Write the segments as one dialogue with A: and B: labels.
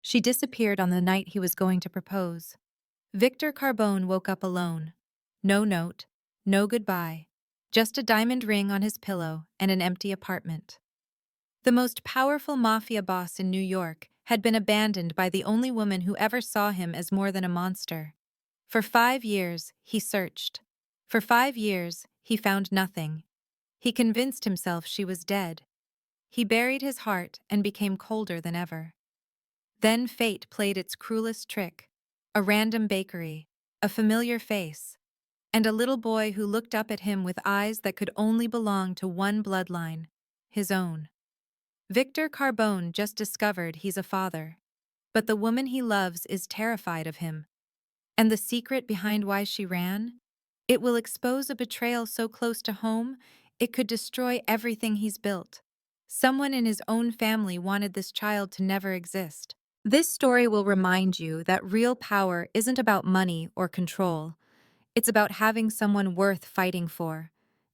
A: She disappeared on the night he was going to propose. Victor Carbone woke up alone. No note, no goodbye, just a diamond ring on his pillow and an empty apartment. The most powerful mafia boss in New York had been abandoned by the only woman who ever saw him as more than a monster. For 5 years, he searched. For 5 years, he found nothing. He convinced himself she was dead. He buried his heart and became colder than ever. Then fate played its cruelest trick. A random bakery, a familiar face, and a little boy who looked up at him with eyes that could only belong to one bloodline, his own. Victor Carbone just discovered he's a father, but the woman he loves is terrified of him. And the secret behind why she ran? It will expose a betrayal so close to home, it could destroy everything he's built. Someone in his own family wanted this child to never exist. This story will remind you that real power isn't about money or control. It's about having someone worth fighting for.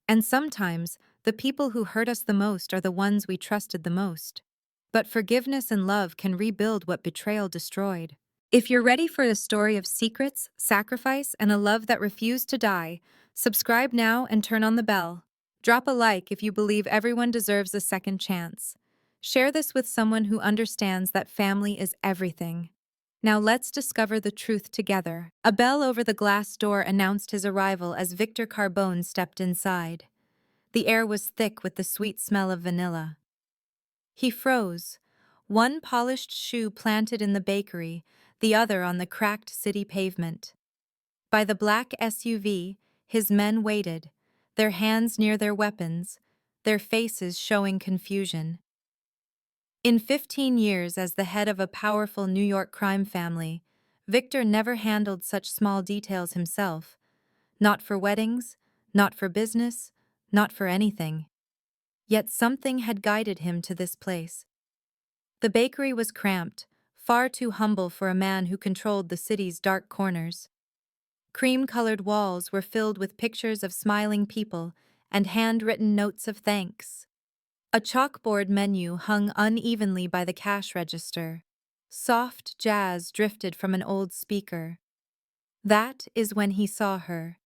A: And sometimes, the people who hurt us the most are the ones we trusted the most. But forgiveness and love can rebuild what betrayal destroyed. If you're ready for a story of secrets, sacrifice, and a love that refused to die, subscribe now and turn on the bell. Drop a like if you believe everyone deserves a second chance. Share this with someone who understands that family is everything. Now let's discover the truth together. A bell over the glass door announced his arrival as Victor Carbone stepped inside. The air was thick with the sweet smell of vanilla. He froze, one polished shoe planted in the bakery, the other on the cracked city pavement. By the black SUV, his men waited, their hands near their weapons, their faces showing confusion. In 15 years as the head of a powerful New York crime family, Victor never handled such small details himself. Not for weddings, not for business, not for anything. Yet something had guided him to this place. The bakery was cramped, far too humble for a man who controlled the city's dark corners. Cream-colored walls were filled with pictures of smiling people and handwritten notes of thanks. A chalkboard menu hung unevenly by the cash register. Soft jazz drifted from an old speaker. That is when he saw her.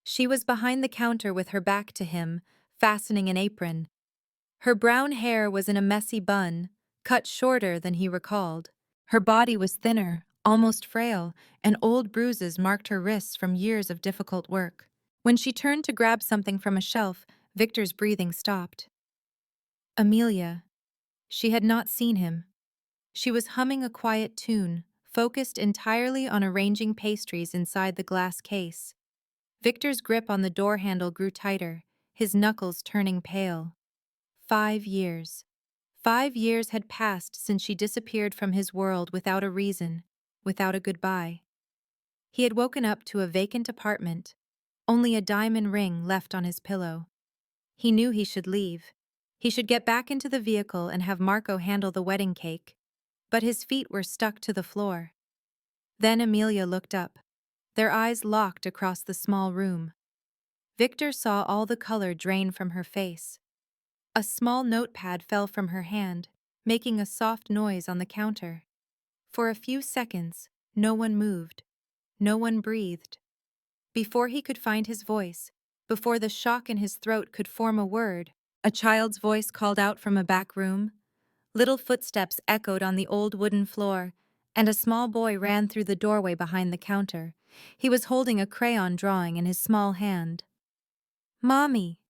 A: She was behind the counter with her back to him, fastening an apron. Her brown hair was in a messy bun, cut shorter than he recalled. Her body was thinner, almost frail, and old bruises marked her wrists from years of difficult work. When she turned to grab something from a shelf, Victor's breathing stopped. Amelia. She had not seen him. She was humming a quiet tune, focused entirely on arranging pastries inside the glass case. Victor's grip on the door handle grew tighter, his knuckles turning pale. 5 years. 5 years had passed since she disappeared from his world without a reason, without a goodbye. He had woken up to a vacant apartment, only a diamond ring left on his pillow. He knew he should leave. He should get back into the vehicle and have Marco handle the wedding cake. But his feet were stuck to the floor. Then Amelia looked up. Their eyes locked across the small room. Victor saw all the color drain from her face. A small notepad fell from her hand, making a soft noise on the counter. For a few seconds, no one moved. No one breathed. Before he could find his voice, before the shock in his throat could form a word, a child's voice called out from a back room. Little footsteps echoed on the old wooden floor, and a small boy ran through the doorway behind the counter. He was holding a crayon drawing in his small hand. "Mommy.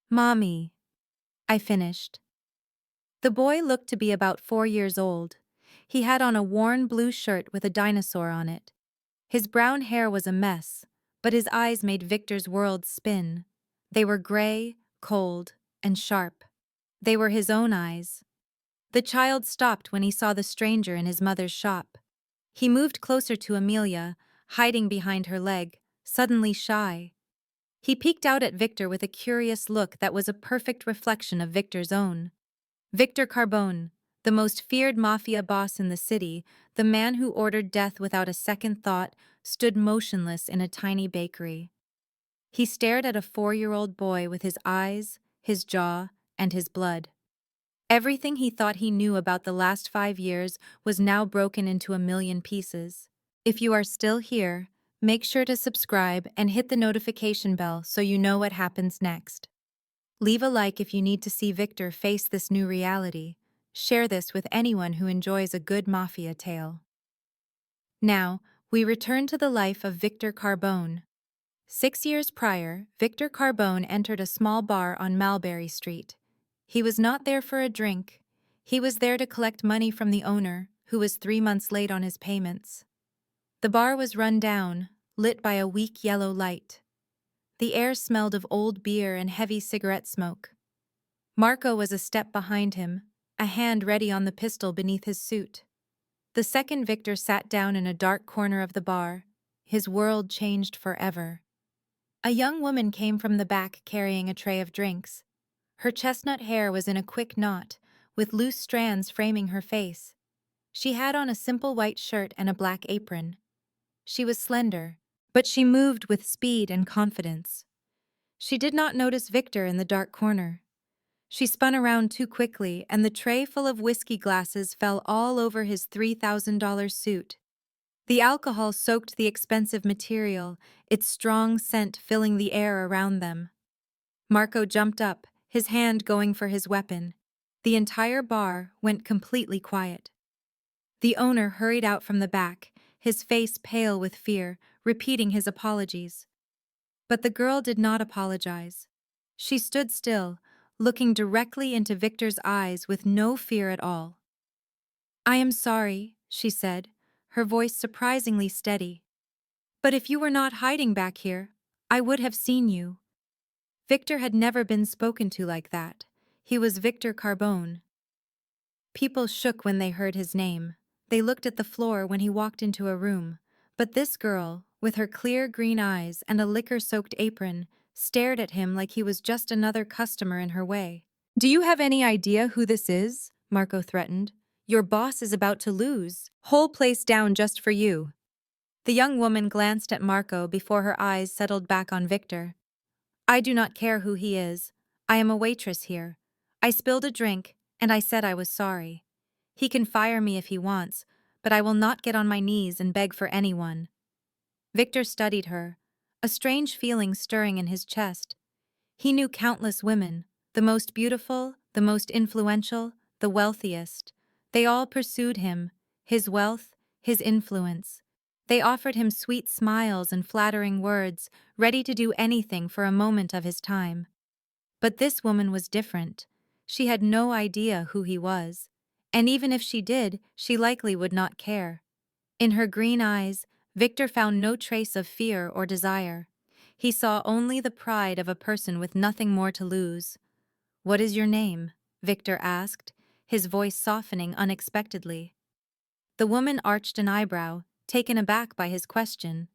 A: Mommy," I finished. The boy looked to be about 4 years old. He had on a worn blue shirt with a dinosaur on it. His brown hair was a mess, but his eyes made Victor's world spin. They were gray, cold, and sharp. They were his own eyes. The child stopped when he saw the stranger in his mother's shop. He moved closer to Amelia, hiding behind her leg, suddenly shy. He peeked out at Victor with a curious look that was a perfect reflection of Victor's own. Victor Carbone, the most feared mafia boss in the city, the man who ordered death without a second thought, stood motionless in a tiny bakery. He stared at a 4-year-old boy with his eyes, his jaw, and his blood. Everything he thought he knew about the last 5 years was now broken into a million pieces. If you are still here, make sure to subscribe and hit the notification bell so you know what happens next. Leave a like if you need to see Victor face this new reality. Share this with anyone who enjoys a good mafia tale. Now, we return to the life of Victor Carbone. 6 years prior, Victor Carbone entered a small bar on Mulberry Street. He was not there for a drink. He was there to collect money from the owner, who was 3 months late on his payments. The bar was run down, lit by a weak yellow light. The air smelled of old beer and heavy cigarette smoke. Marco was a step behind him, a hand ready on the pistol beneath his suit. The second Victor sat down in a dark corner of the bar, his world changed forever. A young woman came from the back carrying a tray of drinks. Her chestnut hair was in a quick knot, with loose strands framing her face. She had on a simple white shirt and a black apron. She was slender, but she moved with speed and confidence. She did not notice Victor in the dark corner. She spun around too quickly, and the tray full of whiskey glasses fell all over his $3,000 suit. The alcohol soaked the expensive material, its strong scent filling the air around them. Marco jumped up, his hand going for his weapon. The entire bar went completely quiet. The owner hurried out from the back, his face pale with fear, repeating his apologies. But the girl did not apologize. She stood still, looking directly into Victor's eyes with no fear at all. "I am sorry," she said, her voice surprisingly steady. "But if you were not hiding back here, I would have seen you." Victor had never been spoken to like that. He was Victor Carbone. People shook when they heard his name. They looked at the floor when he walked into a room. But this girl, with her clear green eyes and a liquor-soaked apron, stared at him like he was just another customer in her way. "Do you have any idea who this is?" Marco threatened. "Your boss is about to lose. Whole place down just for you." The young woman glanced at Marco before her eyes settled back on Victor. "I do not care who he is. I am a waitress here. I spilled a drink, and I said I was sorry. He can fire me if he wants, but I will not get on my knees and beg for anyone." Victor studied her, a strange feeling stirring in his chest. He knew countless women, the most beautiful, the most influential, the wealthiest. They all pursued him, his wealth, his influence. They offered him sweet smiles and flattering words, ready to do anything for a moment of his time. But this woman was different. She had no idea who he was. And even if she did, she likely would not care. In her green eyes, Victor found no trace of fear or desire. He saw only the pride of a person with nothing more to lose. "What is your name?" Victor asked, his voice softening unexpectedly. The woman arched an eyebrow, taken aback by his question.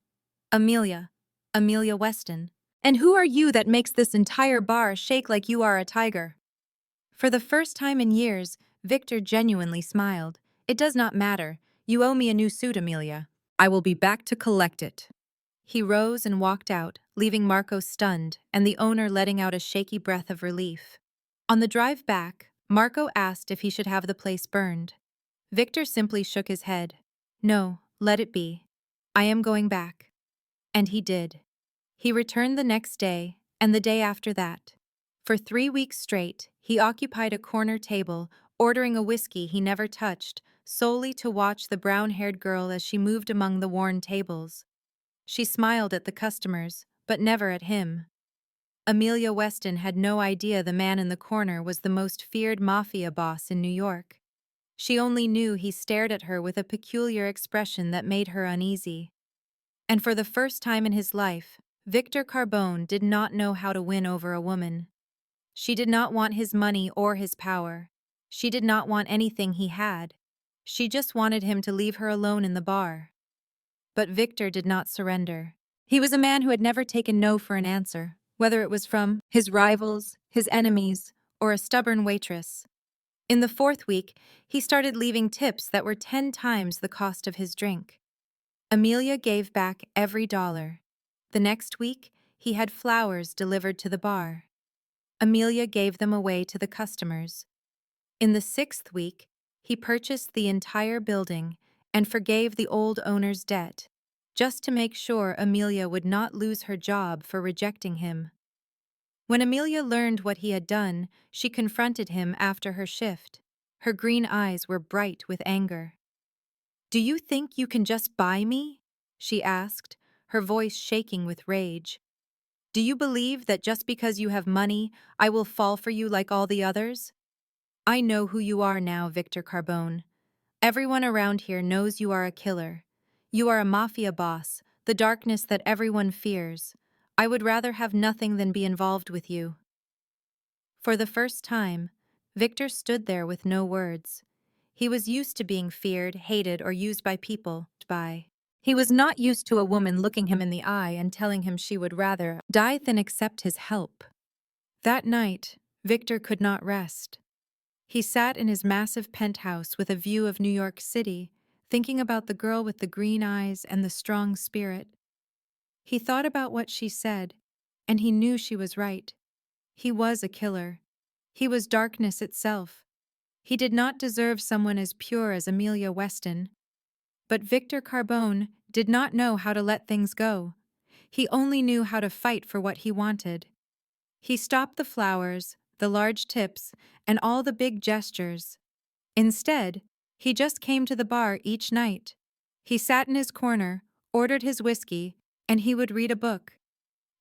A: "Amelia. Amelia Weston." "And who are you that makes this entire bar shake like you are a tiger?" For the first time in years, Victor genuinely smiled. "It does not matter. You owe me a new suit, Amelia. I will be back to collect it." He rose and walked out, leaving Marco stunned and the owner letting out a shaky breath of relief. On the drive back, Marco asked if he should have the place burned. Victor simply shook his head. "No, let it be. I am going back." And he did. He returned the next day, and the day after that. For 3 weeks straight, he occupied a corner table, ordering a whiskey he never touched, solely to watch the brown-haired girl as she moved among the worn tables. She smiled at the customers, but never at him. Amelia Weston had no idea the man in the corner was the most feared mafia boss in New York. She only knew he stared at her with a peculiar expression that made her uneasy. And for the first time in his life, Victor Carbone did not know how to win over a woman. She did not want his money or his power. She did not want anything he had. She just wanted him to leave her alone in the bar. But Victor did not surrender. He was a man who had never taken no for an answer, whether it was from his rivals, his enemies, or a stubborn waitress. In the 4th week, he started leaving tips that were 10 times the cost of his drink. Amelia gave back every dollar. The next week, he had flowers delivered to the bar. Amelia gave them away to the customers. In the 6th week, he purchased the entire building and forgave the old owner's debt, just to make sure Amelia would not lose her job for rejecting him. When Amelia learned what he had done, she confronted him after her shift. Her green eyes were bright with anger. "Do you think you can just buy me?" she asked, her voice shaking with rage. "Do you believe that just because you have money, I will fall for you like all the others? I know who you are now, Victor Carbone. Everyone around here knows you are a killer. You are a mafia boss, the darkness that everyone fears. I would rather have nothing than be involved with you." For the first time, Victor stood there with no words. He was used to being feared, hated, or used by people. He was not used to a woman looking him in the eye and telling him she would rather die than accept his help. That night, Victor could not rest. He sat in his massive penthouse with a view of New York City, thinking about the girl with the green eyes and the strong spirit. He thought about what she said, and he knew she was right. He was a killer. He was darkness itself. He did not deserve someone as pure as Amelia Weston. But Victor Carbone did not know how to let things go. He only knew how to fight for what he wanted. He stopped the flowers, the large tips, and all the big gestures. Instead, he just came to the bar each night. He sat in his corner, ordered his whiskey, and he would read a book.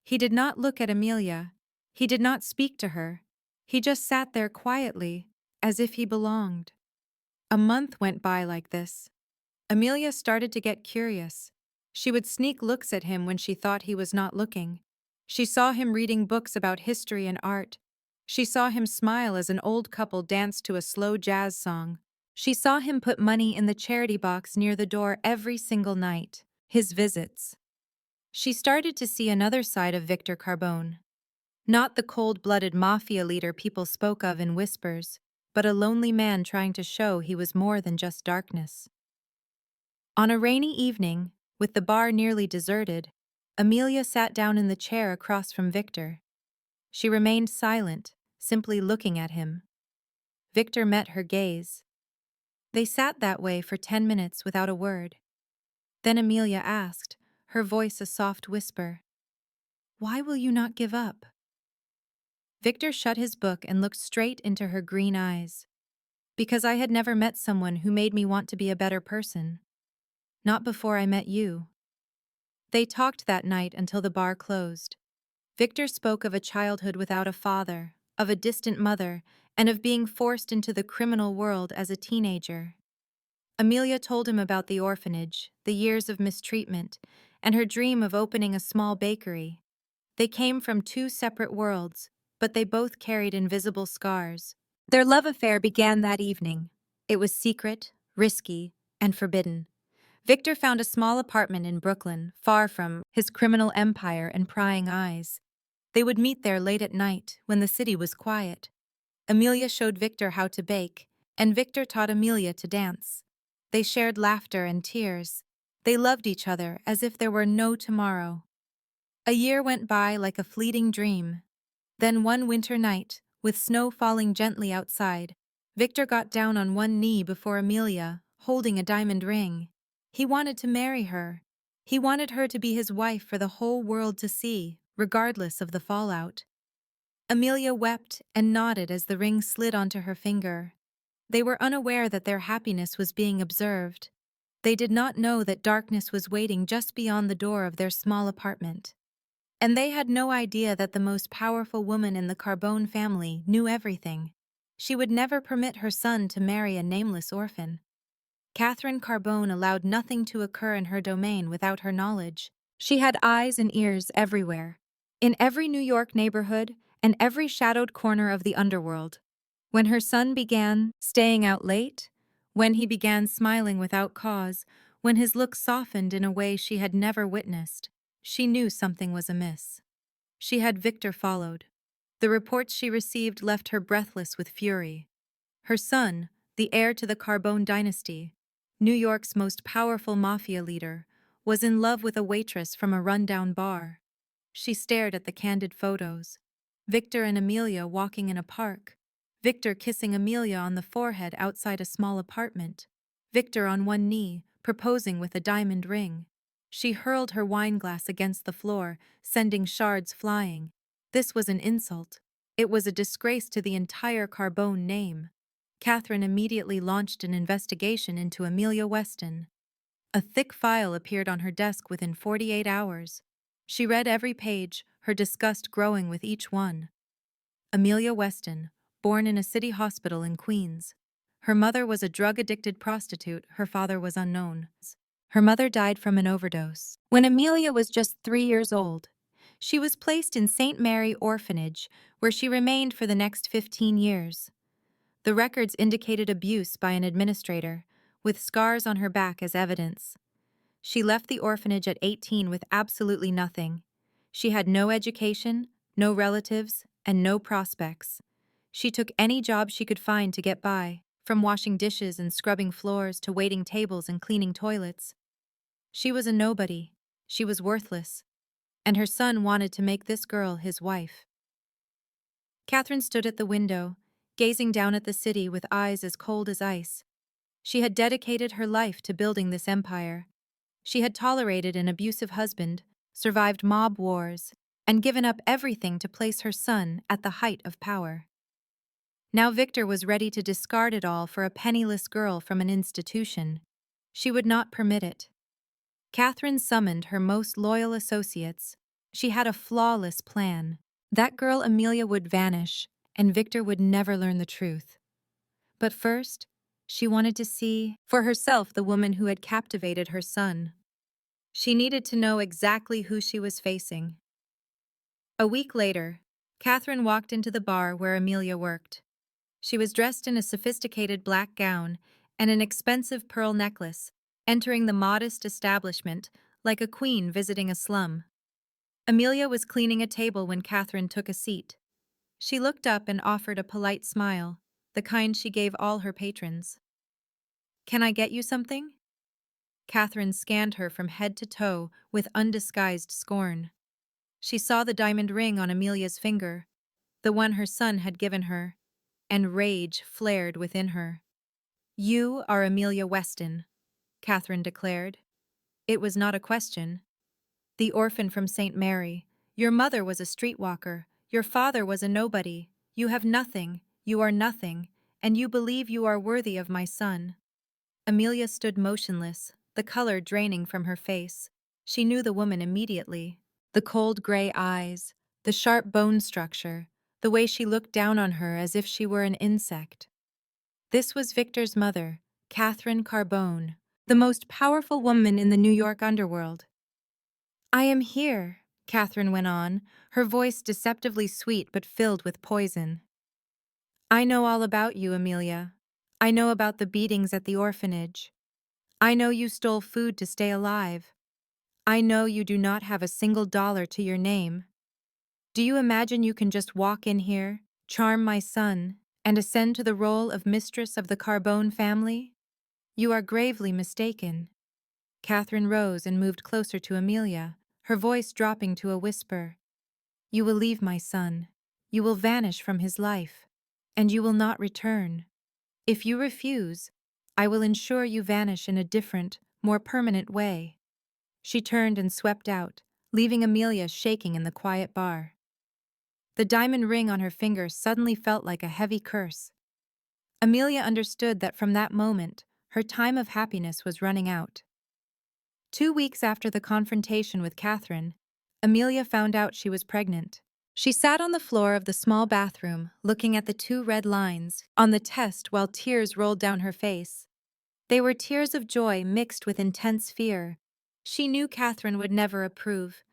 A: He did not look at Amelia. He did not speak to her. He just sat there quietly, as if he belonged. A month went by like this. Amelia started to get curious. She would sneak looks at him when she thought he was not looking. She saw him reading books about history and art. She saw him smile as an old couple danced to a slow jazz song. She saw him put money in the charity box near the door every single night. His visits. She started to see another side of Victor Carbone. Not the cold-blooded mafia leader people spoke of in whispers, but a lonely man trying to show he was more than just darkness. On a rainy evening, with the bar nearly deserted, Amelia sat down in the chair across from Victor. She remained silent, simply looking at him. Victor met her gaze. They sat that way for 10 minutes without a word. Then Amelia asked, her voice a soft whisper, "Why will you not give up?" Victor shut his book and looked straight into her green eyes. "Because I had never met someone who made me want to be a better person. Not before I met you." They talked that night until the bar closed. Victor spoke of a childhood without a father, of a distant mother, and of being forced into the criminal world as a teenager. Amelia told him about the orphanage, the years of mistreatment, and her dream of opening a small bakery. They came from two separate worlds, but they both carried invisible scars. Their love affair began that evening. It was secret, risky, and forbidden. Victor found a small apartment in Brooklyn, far from his criminal empire and prying eyes. They would meet there late at night, when the city was quiet. Amelia showed Victor how to bake, and Victor taught Amelia to dance. They shared laughter and tears. They loved each other as if there were no tomorrow. A year went by like a fleeting dream. Then one winter night, with snow falling gently outside, Victor got down on one knee before Amelia, holding a diamond ring. He wanted to marry her. He wanted her to be his wife for the whole world to see, regardless of the fallout. Amelia wept and nodded as the ring slid onto her finger. They were unaware that their happiness was being observed. They did not know that darkness was waiting just beyond the door of their small apartment. And they had no idea that the most powerful woman in the Carbone family knew everything. She would never permit her son to marry a nameless orphan. Catherine Carbone allowed nothing to occur in her domain without her knowledge. She had eyes and ears everywhere, in every New York neighborhood and every shadowed corner of the underworld. When her son began staying out late, when he began smiling without cause, when his look softened in a way she had never witnessed, she knew something was amiss. She had Victor followed. The reports she received left her breathless with fury. Her son, the heir to the Carbone dynasty, New York's most powerful mafia leader, was in love with a waitress from a rundown bar. She stared at the candid photos. Victor and Amelia walking in a park. Victor kissing Amelia on the forehead outside a small apartment. Victor on one knee, proposing with a diamond ring. She hurled her wineglass against the floor, sending shards flying. This was an insult. It was a disgrace to the entire Carbone name. Catherine immediately launched an investigation into Amelia Weston. A thick file appeared on her desk within 48 hours. She read every page, her disgust growing with each one. Amelia Weston, born in a city hospital in Queens. Her mother was a drug-addicted prostitute, her father was unknown. Her mother died from an overdose when Amelia was just 3 years old. She was placed in St. Mary Orphanage, where she remained for the next 15 years. The records indicated abuse by an administrator, with scars on her back as evidence. She left the orphanage at 18 with absolutely nothing. She had no education, no relatives, and no prospects. She took any job she could find to get by, from washing dishes and scrubbing floors to waiting tables and cleaning toilets. She was a nobody. She was worthless. And her son wanted to make this girl his wife. Catherine stood at the window, gazing down at the city with eyes as cold as ice. She had dedicated her life to building this empire. She had tolerated an abusive husband, survived mob wars, and given up everything to place her son at the height of power. Now Victor was ready to discard it all for a penniless girl from an institution. She would not permit it. Catherine summoned her most loyal associates. She had a flawless plan. That girl Amelia would vanish, and Victor would never learn the truth. But first, she wanted to see for herself the woman who had captivated her son. She needed to know exactly who she was facing. A week later, Catherine walked into the bar where Amelia worked. She was dressed in a sophisticated black gown and an expensive pearl necklace, entering the modest establishment like a queen visiting a slum. Amelia was cleaning a table when Catherine took a seat. She looked up and offered a polite smile, the kind she gave all her patrons. "Can I get you something?" Catherine scanned her from head to toe with undisguised scorn. She saw the diamond ring on Amelia's finger, the one her son had given her, and rage flared within her. "You are Amelia Weston," Catherine declared. It was not a question. "The orphan from St. Mary. Your mother was a streetwalker. Your father was a nobody. You have nothing, you are nothing, and you believe you are worthy of my son." Amelia stood motionless, the color draining from her face. She knew the woman immediately. The cold gray eyes, the sharp bone structure, the way she looked down on her as if she were an insect. This was Victor's mother, Catherine Carbone, the most powerful woman in the New York underworld. "I am here," Catherine went on, her voice deceptively sweet but filled with poison. "I know all about you, Amelia. I know about the beatings at the orphanage. I know you stole food to stay alive. I know you do not have a single dollar to your name. Do you imagine you can just walk in here, charm my son, and ascend to the role of mistress of the Carbone family? You are gravely mistaken." Catherine rose and moved closer to Amelia, her voice dropping to a whisper. "You will leave my son. You will vanish from his life. And you will not return. If you refuse, I will ensure you vanish in a different, more permanent way." She turned and swept out, leaving Amelia shaking in the quiet bar. The diamond ring on her finger suddenly felt like a heavy curse. Amelia understood that from that moment, her time of happiness was running out. 2 weeks after the confrontation with Catherine, Amelia found out she was pregnant. She sat on the floor of the small bathroom, looking at the 2 red lines on the test while tears rolled down her face. They were tears of joy mixed with intense fear. She knew Catherine would never approve.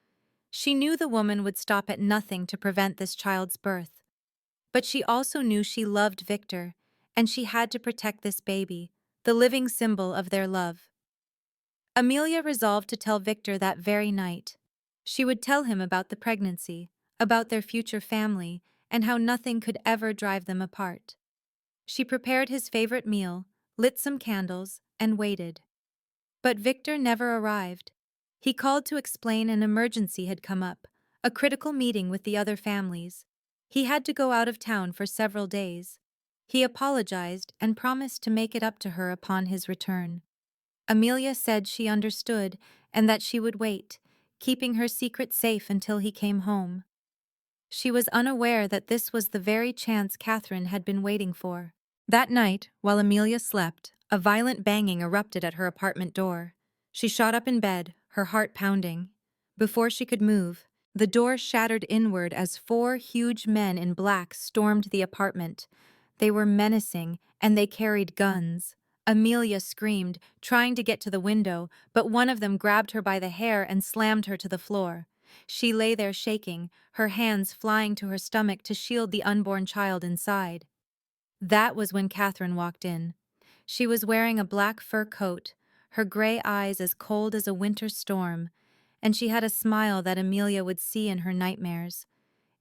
A: She knew the woman would stop at nothing to prevent this child's birth. But she also knew she loved Victor, and she had to protect this baby, the living symbol of their love. Amelia resolved to tell Victor that very night. She would tell him about the pregnancy, about their future family, and how nothing could ever drive them apart. She prepared his favorite meal, lit some candles, and waited. But Victor never arrived. He called to explain an emergency had come up, a critical meeting with the other families. He had to go out of town for several days. He apologized and promised to make it up to her upon his return. Amelia said she understood and that she would wait, keeping her secret safe until he came home. She was unaware that this was the very chance Catherine had been waiting for. That night, while Amelia slept, a violent banging erupted at her apartment door. She shot up in bed, her heart pounding. Before she could move, the door shattered inward as four huge men in black stormed the apartment. They were menacing, and they carried guns. Amelia screamed, trying to get to the window, but one of them grabbed her by the hair and slammed her to the floor. She lay there shaking, her hands flying to her stomach to shield the unborn child inside. That was when Catherine walked in. She was wearing a black fur coat, her gray eyes as cold as a winter storm, and she had a smile that Amelia would see in her nightmares.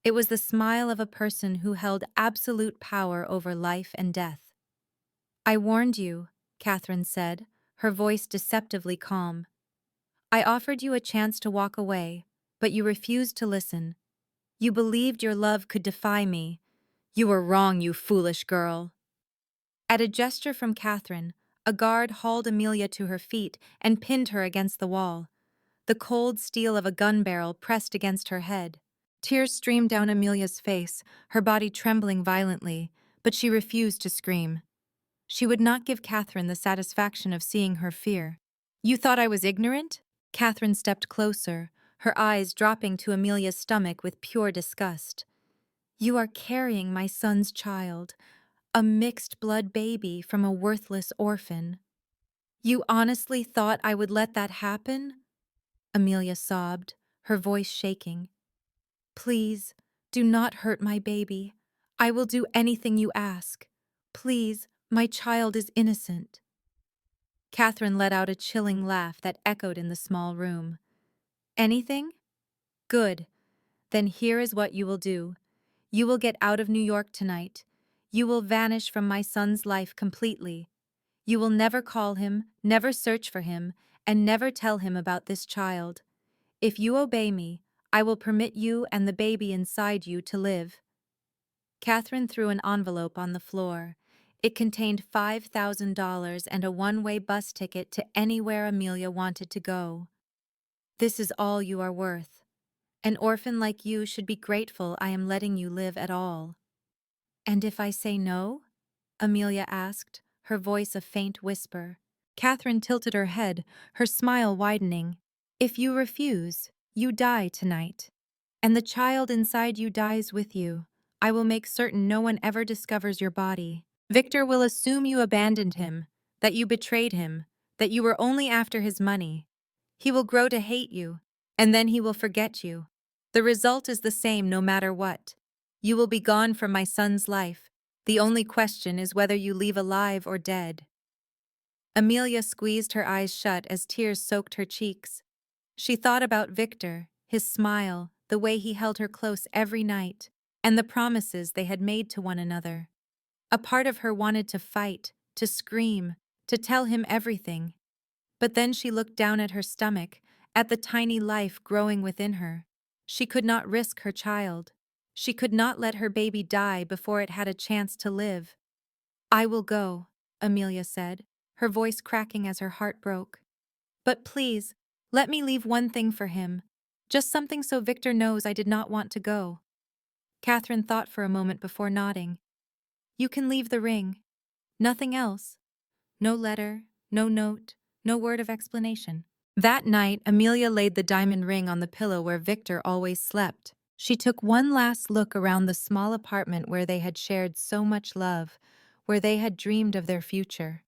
A: It was the smile of a person who held absolute power over life and death. "I warned you," Catherine said, her voice deceptively calm. "I offered you a chance to walk away, but you refused to listen. You believed your love could defy me. You were wrong, you foolish girl." At a gesture from Catherine, a guard hauled Amelia to her feet and pinned her against the wall. The cold steel of a gun barrel pressed against her head. Tears streamed down Amelia's face, her body trembling violently, but she refused to scream. She would not give Catherine the satisfaction of seeing her fear. "You thought I was ignorant?" Catherine stepped closer, her eyes dropping to Amelia's stomach with pure disgust. "You are carrying my son's child, a mixed-blood baby from a worthless orphan. You honestly thought I would let that happen?" Amelia sobbed, her voice shaking. "Please, do not hurt my baby. I will do anything you ask. Please, my child is innocent." Catherine let out a chilling laugh that echoed in the small room. "Anything? Good. Then here is what you will do. You will get out of New York tonight. You will vanish from my son's life completely. You will never call him, never search for him, and never tell him about this child. If you obey me, I will permit you and the baby inside you to live." Catherine threw an envelope on the floor. It contained $5,000 and a one-way bus ticket to anywhere Amelia wanted to go. "This is all you are worth. An orphan like you should be grateful I am letting you live at all." "And if I say no?" Amelia asked, her voice a faint whisper. Catherine tilted her head, her smile widening. "If you refuse, you die tonight. And the child inside you dies with you. I will make certain no one ever discovers your body. Victor will assume you abandoned him, that you betrayed him, that you were only after his money. He will grow to hate you, and then he will forget you. The result is the same no matter what. You will be gone from my son's life. The only question is whether you leave alive or dead." Amelia squeezed her eyes shut as tears soaked her cheeks. She thought about Victor, his smile, the way he held her close every night, and the promises they had made to one another. A part of her wanted to fight, to scream, to tell him everything. But then she looked down at her stomach, at the tiny life growing within her. She could not risk her child. She could not let her baby die before it had a chance to live. "I will go," Amelia said, her voice cracking as her heart broke. "But please, let me leave one thing for him. Just something so Victor knows I did not want to go." Catherine thought for a moment before nodding. "You can leave the ring. Nothing else. No letter, no note, no word of explanation." That night, Amelia laid the diamond ring on the pillow where Victor always slept. She took one last look around the small apartment where they had shared so much love, where they had dreamed of their future.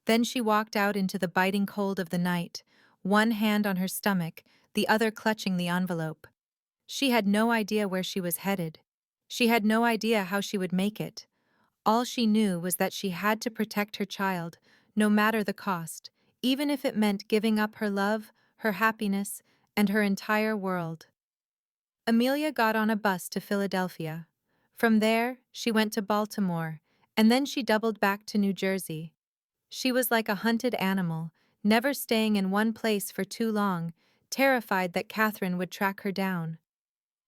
A: Then she walked out into the biting cold of the night, one hand on her stomach, the other clutching the envelope. She had no idea where she was headed. She had no idea how she would make it. All she knew was that she had to protect her child, no matter the cost, even if it meant giving up her love, her happiness, and her entire world. Amelia got on a bus to Philadelphia. From there, she went to Baltimore, and then she doubled back to New Jersey. She was like a hunted animal, never staying in one place for too long, terrified that Catherine would track her down.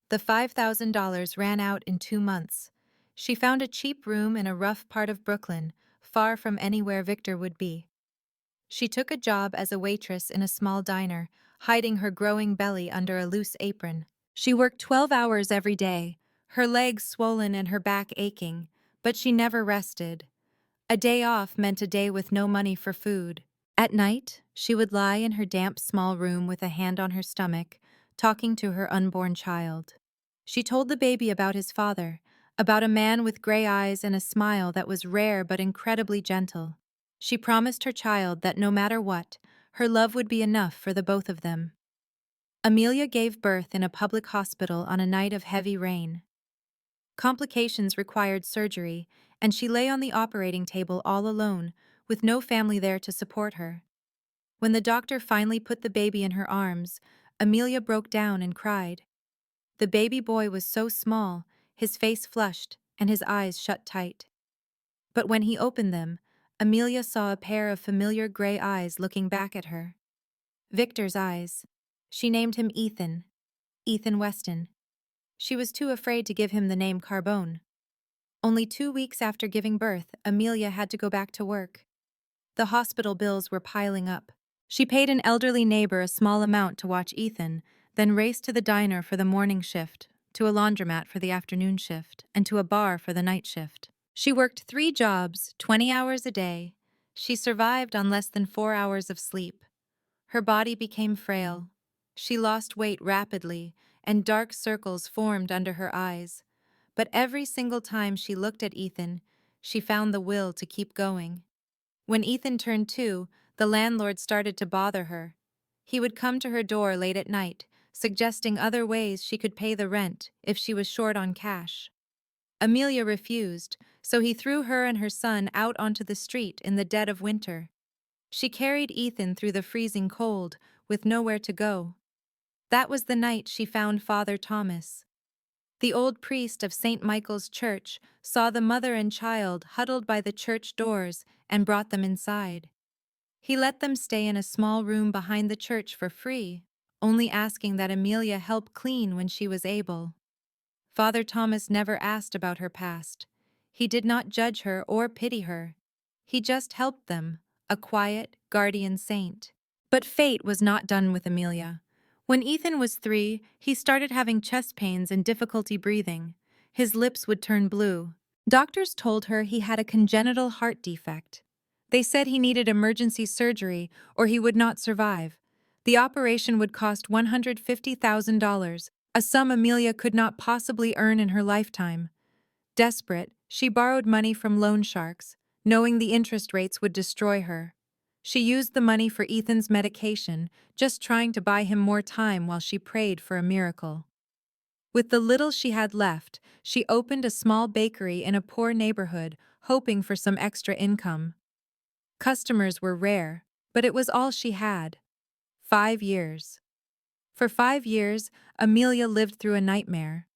A: The $5,000 ran out in 2 months. She found a cheap room in a rough part of Brooklyn, far from anywhere Victor would be. She took a job as a waitress in a small diner, hiding her growing belly under a loose apron. She worked 12 hours every day, her legs swollen and her back aching, but she never rested. A day off meant a day with no money for food. At night, she would lie in her damp small room with a hand on her stomach, talking to her unborn child. She told the baby about his father, about a man with gray eyes and a smile that was rare but incredibly gentle. She promised her child that no matter what, her love would be enough for the both of them. Amelia gave birth in a public hospital on a night of heavy rain. Complications required surgery, and she lay on the operating table all alone, with no family there to support her. When the doctor finally put the baby in her arms, Amelia broke down and cried. The baby boy was so small, his face flushed, and his eyes shut tight. But when he opened them, Amelia saw a pair of familiar gray eyes looking back at her. Victor's eyes. She named him Ethan. Ethan Weston. She was too afraid to give him the name Carbone. Only 2 weeks after giving birth, Amelia had to go back to work. The hospital bills were piling up. She paid an elderly neighbor a small amount to watch Ethan, then raced to the diner for the morning shift, to a laundromat for the afternoon shift, and to a bar for the night shift. She worked 3 jobs, 20 hours a day. She survived on less than 4 hours of sleep. Her body became frail. She lost weight rapidly, and dark circles formed under her eyes. But every single time she looked at Ethan, she found the will to keep going. When Ethan turned 2, the landlord started to bother her. He would come to her door late at night, suggesting other ways she could pay the rent if she was short on cash. Amelia refused, so he threw her and her son out onto the street in the dead of winter. She carried Ethan through the freezing cold, with nowhere to go. That was the night she found Father Thomas. The old priest of St. Michael's Church saw the mother and child huddled by the church doors and brought them inside. He let them stay in a small room behind the church for free, only asking that Amelia help clean when she was able. Father Thomas never asked about her past. He did not judge her or pity her. He just helped them, a quiet, guardian saint. But fate was not done with Amelia. When Ethan was 3, he started having chest pains and difficulty breathing. His lips would turn blue. Doctors told her he had a congenital heart defect. They said he needed emergency surgery or he would not survive. The operation would cost $150,000, a sum Amelia could not possibly earn in her lifetime. Desperate, she borrowed money from loan sharks, knowing the interest rates would destroy her. She used the money for Ethan's medication, just trying to buy him more time while she prayed for a miracle. With the little she had left, she opened a small bakery in a poor neighborhood, hoping for some extra income. Customers were rare, but it was all she had. 5 years. For 5 years, Amelia lived through a nightmare.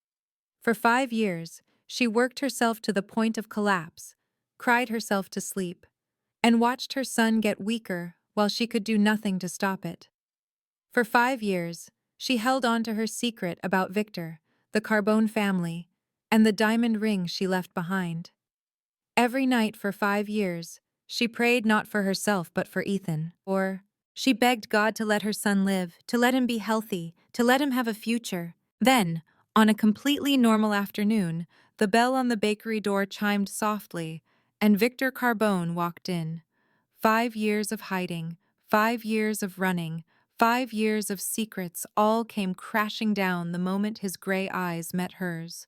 A: For 5 years, she worked herself to the point of collapse, cried herself to sleep, and watched her son get weaker while she could do nothing to stop it. For 5 years, she held on to her secret about Victor, the Carbone family, and the diamond ring she left behind. Every night for 5 years, she prayed not for herself but for Ethan, or she begged God to let her son live, to let him be healthy, to let him have a future. Then, on a completely normal afternoon, the bell on the bakery door chimed softly, and Victor Carbone walked in. 5 years of hiding, 5 years of running, 5 years of secrets all came crashing down the moment his gray eyes met hers.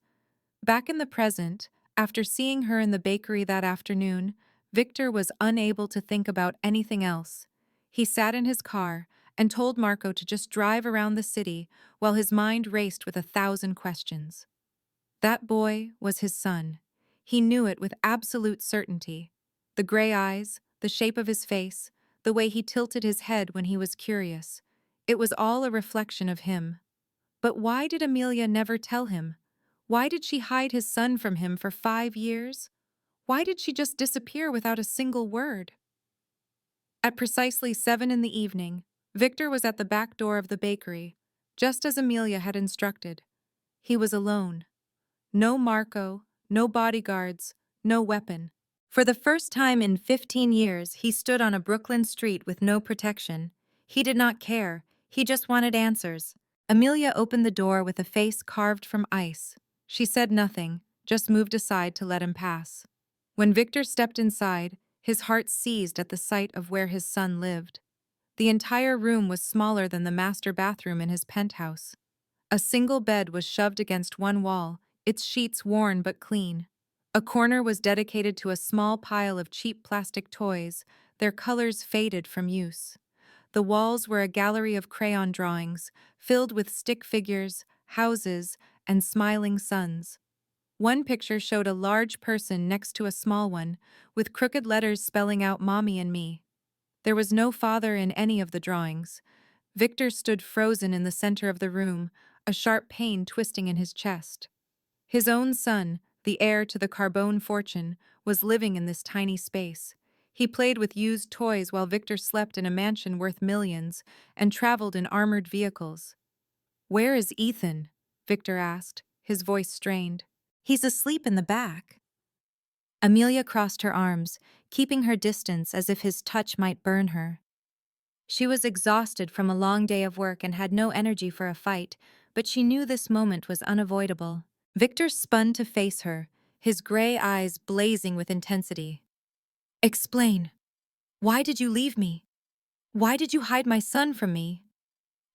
A: Back in the present, after seeing her in the bakery that afternoon, Victor was unable to think about anything else. He sat in his car and told Marco to just drive around the city while his mind raced with 1,000 questions. That boy was his son. He knew it with absolute certainty. The gray eyes, the shape of his face, the way he tilted his head when he was curious. It was all a reflection of him. But why did Amelia never tell him? Why did she hide his son from him for 5 years? Why did she just disappear without a single word? At precisely 7 in the evening, Victor was at the back door of the bakery, just as Amelia had instructed. He was alone. No Marco, no bodyguards, no weapon. For the first time in 15 years, he stood on a Brooklyn street with no protection. He did not care, he just wanted answers. Amelia opened the door with a face carved from ice. She said nothing, just moved aside to let him pass. When Victor stepped inside, his heart seized at the sight of where his son lived. The entire room was smaller than the master bathroom in his penthouse. A single bed was shoved against one wall, its sheets worn but clean. A corner was dedicated to a small pile of cheap plastic toys, their colors faded from use. The walls were a gallery of crayon drawings, filled with stick figures, houses, and smiling suns. One picture showed a large person next to a small one, with crooked letters spelling out "Mommy and me." There was no father in any of the drawings. Victor stood frozen in the center of the room, a sharp pain twisting in his chest. His own son, the heir to the Carbone fortune, was living in this tiny space. He played with used toys while Victor slept in a mansion worth millions and traveled in armored vehicles. "Where is Ethan?" Victor asked, his voice strained. "He's asleep in the back." Amelia crossed her arms, keeping her distance as if his touch might burn her. She was exhausted from a long day of work and had no energy for a fight, but she knew this moment was unavoidable. Victor spun to face her, his gray eyes blazing with intensity. "Explain. Why did you leave me? Why did you hide my son from me?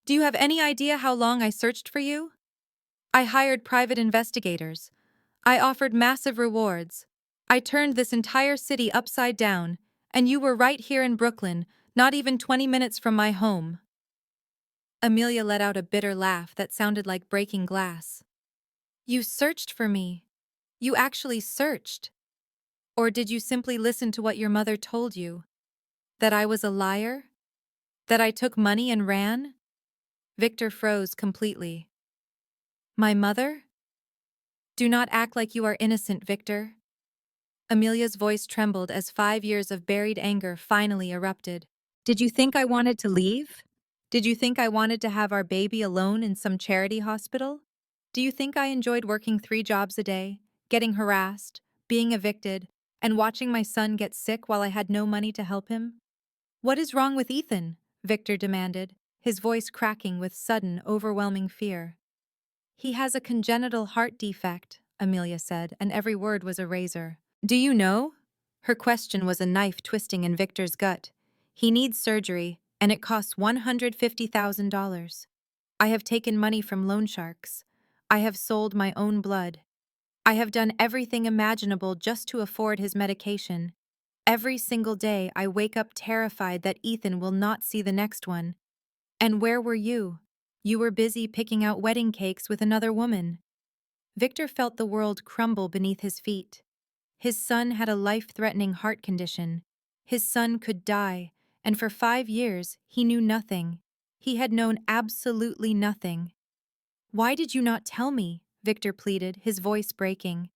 A: Do you have any idea how long I searched for you? I hired private investigators. I offered massive rewards. I turned this entire city upside down, and you were right here in Brooklyn, not even 20 minutes from my home." Amelia let out a bitter laugh that sounded like breaking glass. "You searched for me. You actually searched. Or did you simply listen to what your mother told you? That I was a liar? That I took money and ran?" Victor froze completely. "My mother? Do not act like you are innocent, Victor." Amelia's voice trembled as 5 years of buried anger finally erupted. "Did you think I wanted to leave? Did you think I wanted to have our baby alone in some charity hospital? Do you think I enjoyed working 3 jobs a day, getting harassed, being evicted, and watching my son get sick while I had no money to help him? What is wrong with Ethan?" Victor demanded, his voice cracking with sudden, overwhelming fear. "He has a congenital heart defect," Amelia said, and every word was a razor. "Do you know?" Her question was a knife twisting in Victor's gut. "He needs surgery, and it costs $150,000. I have taken money from loan sharks. I have sold my own blood. I have done everything imaginable just to afford his medication. Every single day I wake up terrified that Ethan will not see the next one. And where were you? You were busy picking out wedding cakes with another woman." Victor felt the world crumble beneath his feet. His son had a life-threatening heart condition. His son could die, and for 5 years he knew nothing. He had known absolutely nothing. "Why did you not tell me?" Victor pleaded, his voice breaking.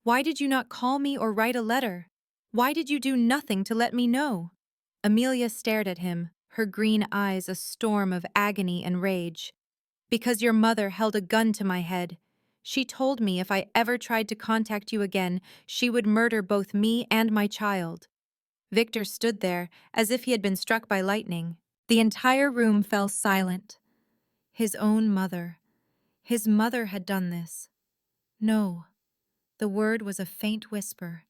A: "Why did you not call me or write a letter? Why did you do nothing to let me know?" Amelia stared at him, her green eyes a storm of agony and rage. "Because your mother held a gun to my head. She told me if I ever tried to contact you again, she would murder both me and my child." Victor stood there, as if he had been struck by lightning. The entire room fell silent. His own mother. His mother had done this. "No." The word was a faint whisper.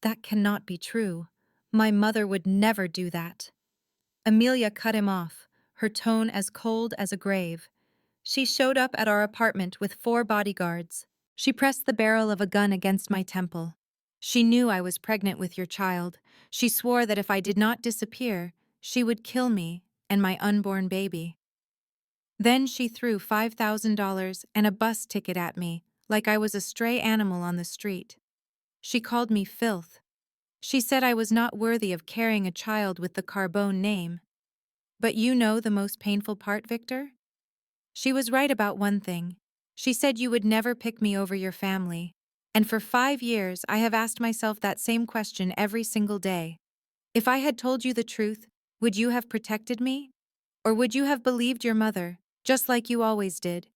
A: "That cannot be true. My mother would never do that." Amelia cut him off, her tone as cold as a grave. "She showed up at our apartment with 4 bodyguards. She pressed the barrel of a gun against my temple. She knew I was pregnant with your child. She swore that if I did not disappear, she would kill me and my unborn baby. Then she threw $5,000 and a bus ticket at me, like I was a stray animal on the street. She called me filth. She said I was not worthy of carrying a child with the Carbone name. But you know the most painful part, Victor? She was right about one thing. She said you would never pick me over your family. And for 5 years, I have asked myself that same question every single day. If I had told you the truth, would you have protected me? Or would you have believed your mother, just like you always did?"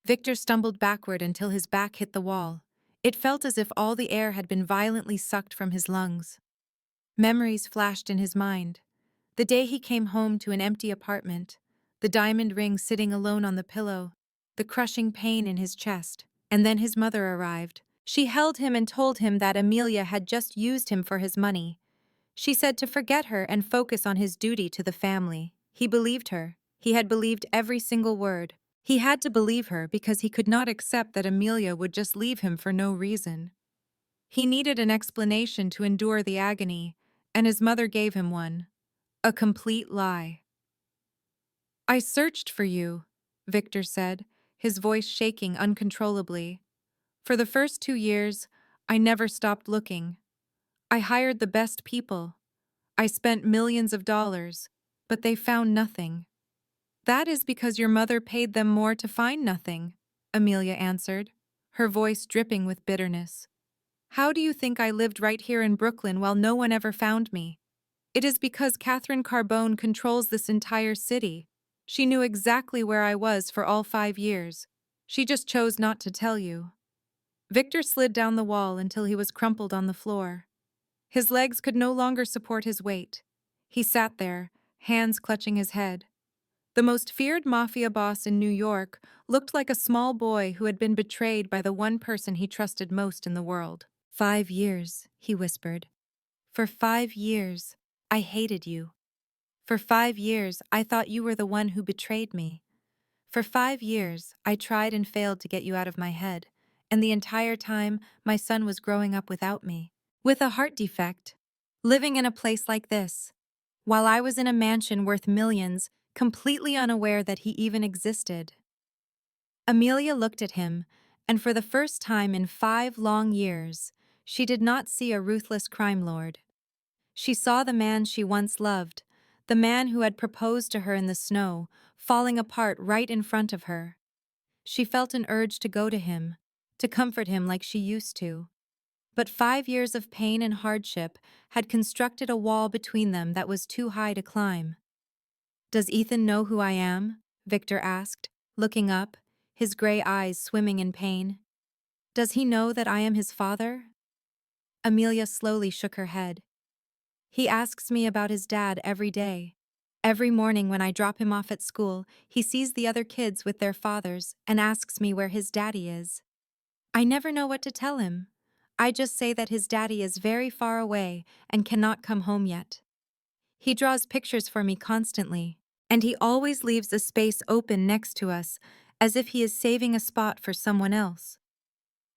A: Victor stumbled backward until his back hit the wall. It felt as if all the air had been violently sucked from his lungs. Memories flashed in his mind. The day he came home to an empty apartment, the diamond ring sitting alone on the pillow, the crushing pain in his chest, and then his mother arrived. She held him and told him that Amelia had just used him for his money. She said to forget her and focus on his duty to the family. He believed her. He had believed every single word. He had to believe her because he could not accept that Amelia would just leave him for no reason. He needed an explanation to endure the agony, and his mother gave him one. A complete lie. "I searched for you," Victor said, his voice shaking uncontrollably. "For the first 2 years, I never stopped looking. I hired the best people. I spent millions of dollars, but they found nothing." "That is because your mother paid them more to find nothing," Amelia answered, her voice dripping with bitterness. "How do you think I lived right here in Brooklyn while no one ever found me? It is because Catherine Carbone controls this entire city. She knew exactly where I was for all 5 years. She just chose not to tell you." Victor slid down the wall until he was crumpled on the floor. His legs could no longer support his weight. He sat there, hands clutching his head. The most feared mafia boss in New York looked like a small boy who had been betrayed by the one person he trusted most in the world. "5 years," he whispered. "For 5 years, I hated you. For 5 years, I thought you were the one who betrayed me. For 5 years, I tried and failed to get you out of my head, and the entire time, my son was growing up without me, with a heart defect, living in a place like this, while I was in a mansion worth millions, completely unaware that he even existed." Amelia looked at him, and for the first time in 5 long years, she did not see a ruthless crime lord. She saw the man she once loved, the man who had proposed to her in the snow, falling apart right in front of her. She felt an urge to go to him, to comfort him like she used to. But 5 years of pain and hardship had constructed a wall between them that was too high to climb. "Does Ethan know who I am?" Victor asked, looking up, his gray eyes swimming in pain. "Does he know that I am his father?" Amelia slowly shook her head. "He asks me about his dad every day. Every morning when I drop him off at school, he sees the other kids with their fathers and asks me where his daddy is. I never know what to tell him. I just say that his daddy is very far away and cannot come home yet. He draws pictures for me constantly, and he always leaves a space open next to us, as if he is saving a spot for someone else."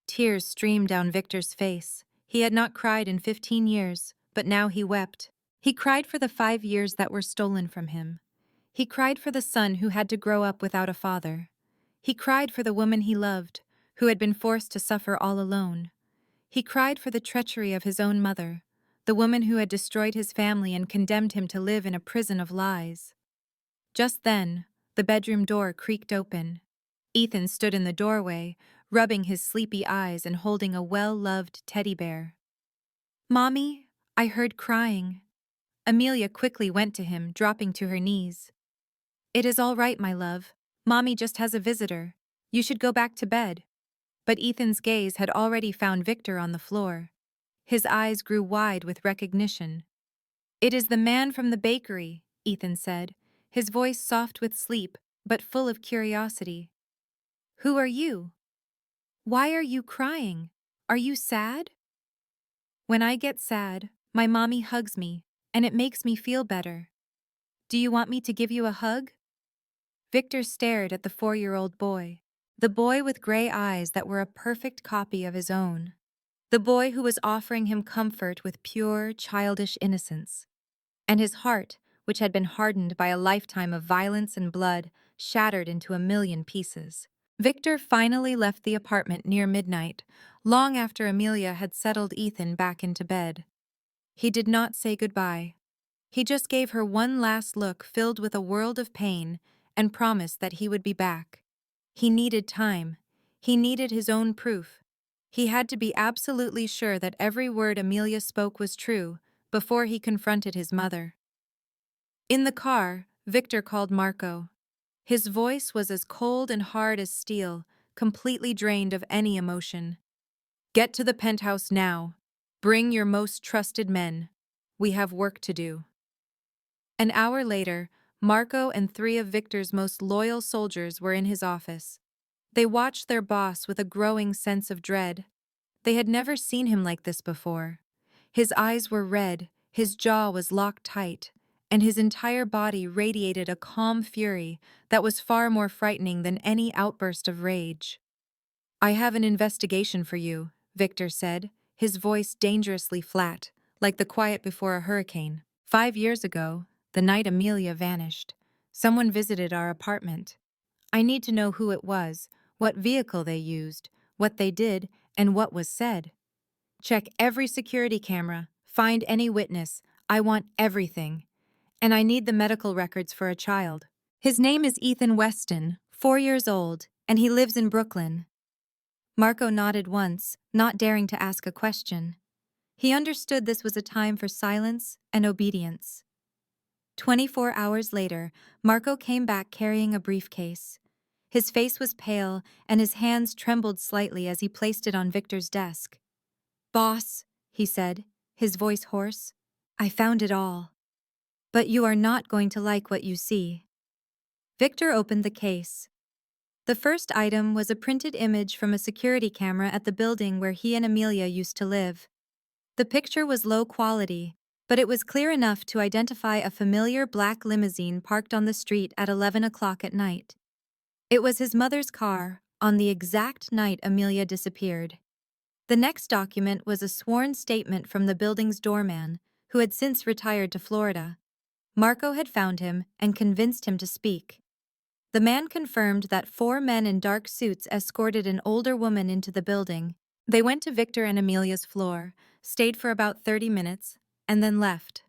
A: Tears streamed down Victor's face. He had not cried in 15 years, but now he wept. He cried for the 5 years that were stolen from him. He cried for the son who had to grow up without a father. He cried for the woman he loved, who had been forced to suffer all alone. He cried for the treachery of his own mother, the woman who had destroyed his family and condemned him to live in a prison of lies. Just then, the bedroom door creaked open. Ethan stood in the doorway, rubbing his sleepy eyes and holding a well-loved teddy bear. "Mommy," I heard crying. Amelia quickly went to him, dropping to her knees. "It is all right, my love. Mommy just has a visitor. You should go back to bed." But Ethan's gaze had already found Victor on the floor. His eyes grew wide with recognition. "It is the man from the bakery," Ethan said, his voice soft with sleep, but full of curiosity. "Who are you? Why are you crying? Are you sad?" "When I get sad, my mommy hugs me, and it makes me feel better. Do you want me to give you a hug?" Victor stared at the 4-year-old boy, the boy with gray eyes that were a perfect copy of his own, the boy who was offering him comfort with pure, childish innocence. And his heart, which had been hardened by a lifetime of violence and blood, shattered into a million pieces. Victor finally left the apartment near midnight, long after Amelia had settled Ethan back into bed. He did not say goodbye. He just gave her one last look filled with a world of pain and promised that he would be back. He needed time. He needed his own proof. He had to be absolutely sure that every word Amelia spoke was true before he confronted his mother. In the car, Victor called Marco. His voice was as cold and hard as steel, completely drained of any emotion. Get to the penthouse now. Bring your most trusted men. We have work to do. An hour later, Marco and 3 of Victor's most loyal soldiers were in his office. They watched their boss with a growing sense of dread. They had never seen him like this before. His eyes were red, his jaw was locked tight, and his entire body radiated a calm fury that was far more frightening than any outburst of rage. "I have an investigation for you," Victor said, his voice dangerously flat, like the quiet before a hurricane. "5 years ago, the night Amelia vanished, someone visited our apartment. I need to know who it was, what vehicle they used, what they did, and what was said. Check every security camera, find any witness. I want everything. And I need the medical records for a child. His name is Ethan Weston, 4 years old, and he lives in Brooklyn." Marco nodded once, not daring to ask a question. He understood this was a time for silence and obedience. 24 hours later, Marco came back carrying a briefcase. His face was pale, and his hands trembled slightly as he placed it on Victor's desk. "Boss," he said, his voice hoarse, "I found it all. But you are not going to like what you see." Victor opened the case. The first item was a printed image from a security camera at the building where he and Amelia used to live. The picture was low quality, but it was clear enough to identify a familiar black limousine parked on the street at 11 o'clock at night. It was his mother's car, on the exact night Amelia disappeared. The next document was a sworn statement from the building's doorman, who had since retired to Florida. Marco had found him and convinced him to speak. The man confirmed that 4 men in dark suits escorted an older woman into the building. They went to Victor and Amelia's floor, stayed for about 30 minutes, and then left.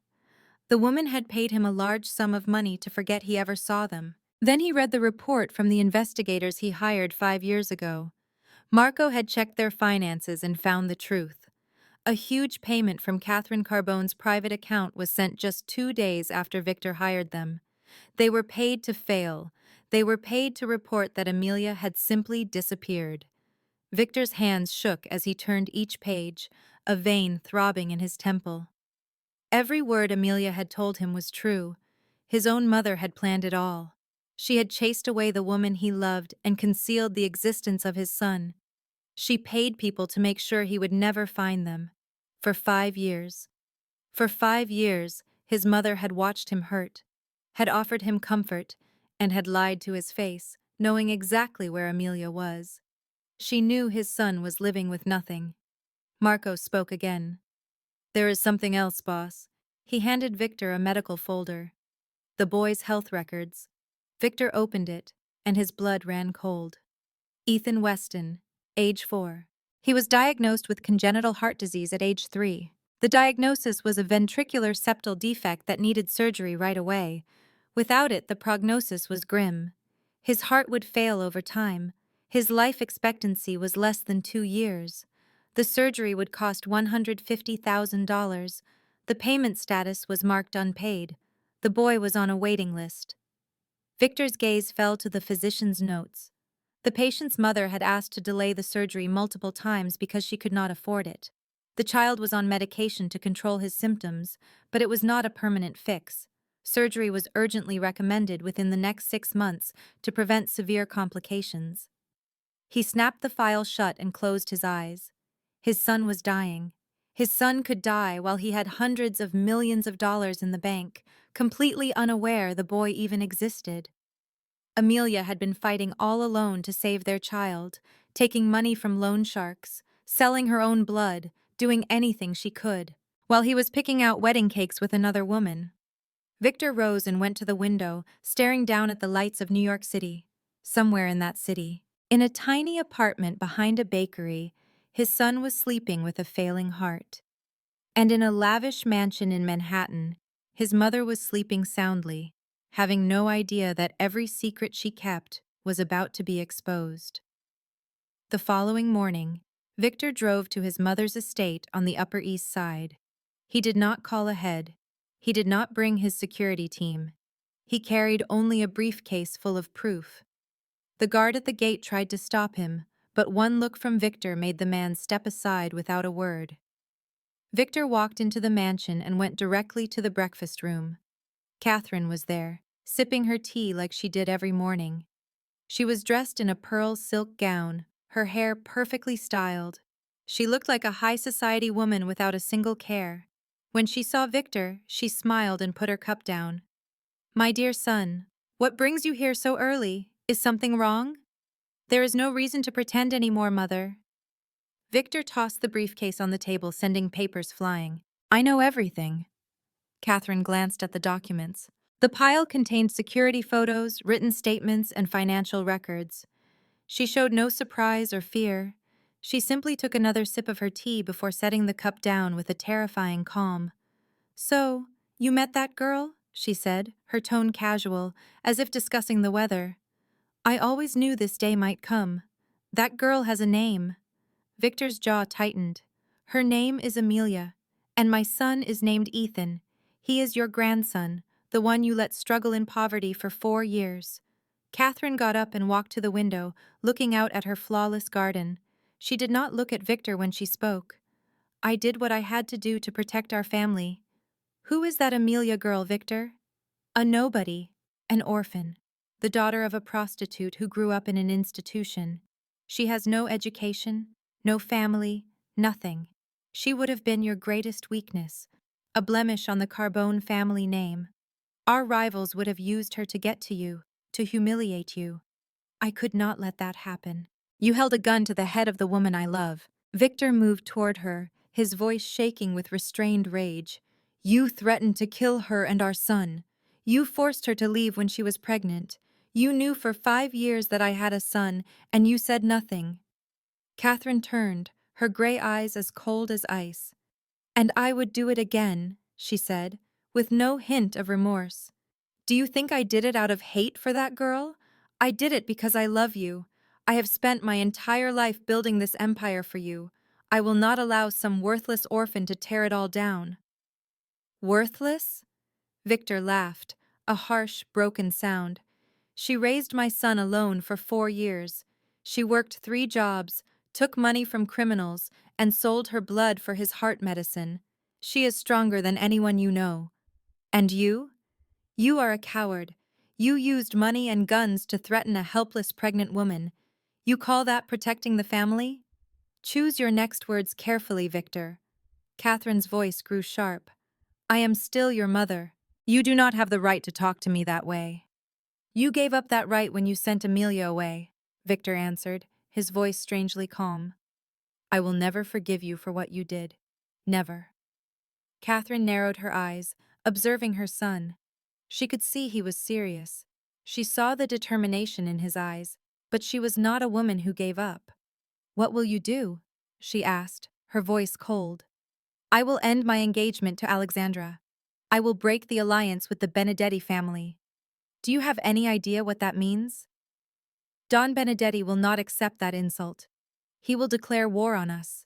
A: The woman had paid him a large sum of money to forget he ever saw them. Then he read the report from the investigators he hired 5 years ago. Marco had checked their finances and found the truth. A huge payment from Catherine Carbone's private account was sent just 2 days after Victor hired them. They were paid to fail. They were paid to report that Amelia had simply disappeared. Victor's hands shook as he turned each page, a vein throbbing in his temple. Every word Amelia had told him was true. His own mother had planned it all. She had chased away the woman he loved and concealed the existence of his son. She paid people to make sure he would never find them. For 5 years. For 5 years, his mother had watched him hurt, had offered him comfort, and had lied to his face, knowing exactly where Amelia was. She knew his son was living with nothing. Marco spoke again. "There is something else, boss." He handed Victor a medical folder. The boy's health records. Victor opened it, and his blood ran cold. Ethan Weston, age 4. He was diagnosed with congenital heart disease at age 3. The diagnosis was a ventricular septal defect that needed surgery right away. Without it, the prognosis was grim. His heart would fail over time. His life expectancy was less than 2 years. The surgery would cost $150,000. The payment status was marked unpaid. The boy was on a waiting list. Victor's gaze fell to the physician's notes. The patient's mother had asked to delay the surgery multiple times because she could not afford it. The child was on medication to control his symptoms, but it was not a permanent fix. Surgery was urgently recommended within the next 6 months to prevent severe complications. He snapped the file shut and closed his eyes. His son was dying. His son could die while he had hundreds of millions of dollars in the bank, completely unaware the boy even existed. Amelia had been fighting all alone to save their child, taking money from loan sharks, selling her own blood, doing anything she could, while he was picking out wedding cakes with another woman. Victor rose and went to the window, staring down at the lights of New York City. Somewhere in that city, in a tiny apartment behind a bakery, his son was sleeping with a failing heart. And in a lavish mansion in Manhattan, his mother was sleeping soundly, having no idea that every secret she kept was about to be exposed. The following morning, Victor drove to his mother's estate on the Upper East Side. He did not call ahead. He did not bring his security team. He carried only a briefcase full of proof. The guard at the gate tried to stop him, but one look from Victor made the man step aside without a word. Victor walked into the mansion and went directly to the breakfast room. Catherine was there, sipping her tea like she did every morning. She was dressed in a pearl silk gown, her hair perfectly styled. She looked like a high society woman without a single care. When she saw Victor, she smiled and put her cup down. "My dear son, what brings you here so early? Is something wrong?" "There is no reason to pretend anymore, mother." Victor tossed the briefcase on the table, sending papers flying. "I know everything." Catherine glanced at the documents. The pile contained security photos, written statements, and financial records. She showed no surprise or fear. She simply took another sip of her tea before setting the cup down with a terrifying calm. "So, you met that girl?" she said, her tone casual, as if discussing the weather. "I always knew this day might come. That girl has a name." Victor's jaw tightened. "Her name is Amelia, and my son is named Ethan. He is your grandson, the one you let struggle in poverty for 4 years." Catherine got up and walked to the window, looking out at her flawless garden. She did not look at Victor when she spoke. "I did what I had to do to protect our family." "Who is that Amelia girl, Victor?" "A nobody, an orphan, the daughter of a prostitute who grew up in an institution. She has no education, no family, nothing. She would have been your greatest weakness, a blemish on the Carbone family name. Our rivals would have used her to get to you, to humiliate you. I could not let that happen. You held a gun to the head of the woman I love." Victor moved toward her, his voice shaking with restrained rage. "You threatened to kill her and our son. You forced her to leave when she was pregnant. You knew for 5 years that I had a son, and you said nothing." Catherine turned, her gray eyes as cold as ice. "And I would do it again," she said, with no hint of remorse. "Do you think I did it out of hate for that girl? I did it because I love you. I have spent my entire life building this empire for you. I will not allow some worthless orphan to tear it all down." "Worthless?" Victor laughed, a harsh, broken sound. "She raised my son alone for 4 years. She worked 3 jobs, took money from criminals, and sold her blood for his heart medicine. She is stronger than anyone you know. And you? You are a coward. You used money and guns to threaten a helpless pregnant woman. You call that protecting the family? Choose your next words carefully, Victor." Catherine's voice grew sharp. "I am still your mother. You do not have the right to talk to me that way." "You gave up that right when you sent Amelia away," Victor answered, his voice strangely calm. "I will never forgive you for what you did. Never." Catherine narrowed her eyes, observing her son. She could see he was serious. She saw the determination in his eyes, but she was not a woman who gave up. "What will you do?" she asked, her voice cold. "I will end my engagement to Alexandra. I will break the alliance with the Benedetti family." "Do you have any idea what that means?" "Don Benedetti will not accept that insult. He will declare war on us.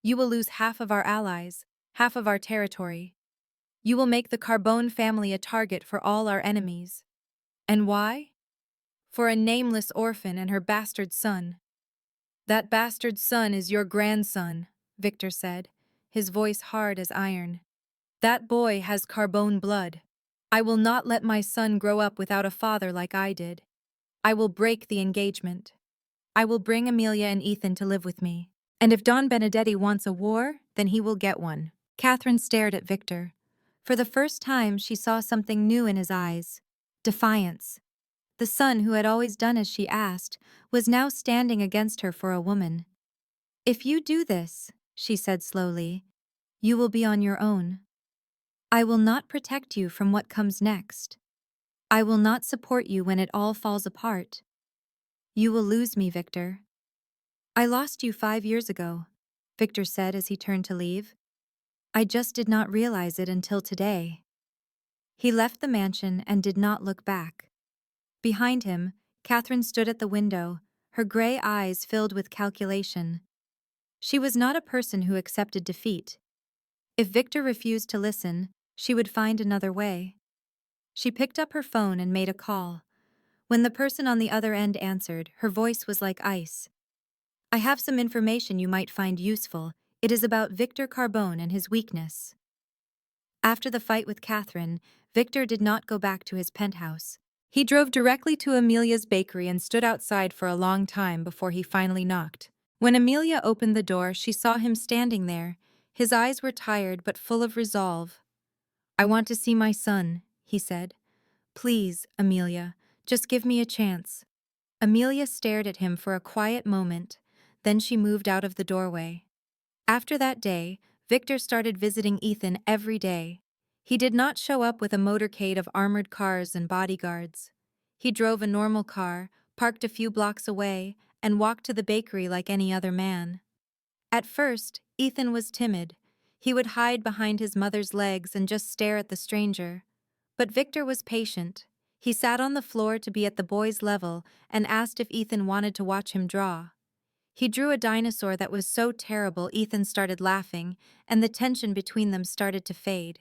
A: You will lose half of our allies, half of our territory. You will make the Carbone family a target for all our enemies." "And why?" "For a nameless orphan and her bastard son." "That bastard son is your grandson," Victor said, his voice hard as iron. "That boy has Carbone blood. I will not let my son grow up without a father like I did. I will break the engagement. I will bring Amelia and Ethan to live with me. And if Don Benedetti wants a war, then he will get one." Catherine stared at Victor. For the first time, she saw something new in his eyes. Defiance. The son who had always done as she asked was now standing against her for a woman. "If you do this," she said slowly, "you will be on your own. I will not protect you from what comes next. I will not support you when it all falls apart. You will lose me, Victor." "I lost you 5 years ago," Victor said as he turned to leave. "I just did not realize it until today." He left the mansion and did not look back. Behind him, Catherine stood at the window, her gray eyes filled with calculation. She was not a person who accepted defeat. If Victor refused to listen, she would find another way. She picked up her phone and made a call. When the person on the other end answered, her voice was like ice. I have some information you might find useful. It is about Victor Carbone and his weakness. After the fight with Catherine, Victor did not go back to his penthouse. He drove directly to Amelia's bakery and stood outside for a long time before he finally knocked. When Amelia opened the door, she saw him standing there. His eyes were tired but full of resolve. "I want to see my son," he said. "Please, Amelia, just give me a chance." Amelia stared at him for a quiet moment, then she moved out of the doorway. After that day, Victor started visiting Ethan every day. He did not show up with a motorcade of armored cars and bodyguards. He drove a normal car, parked a few blocks away, and walked to the bakery like any other man. At first, Ethan was timid. He would hide behind his mother's legs and just stare at the stranger. But Victor was patient. He sat on the floor to be at the boy's level and asked if Ethan wanted to watch him draw. He drew a dinosaur that was so terrible Ethan started laughing, and the tension between them started to fade.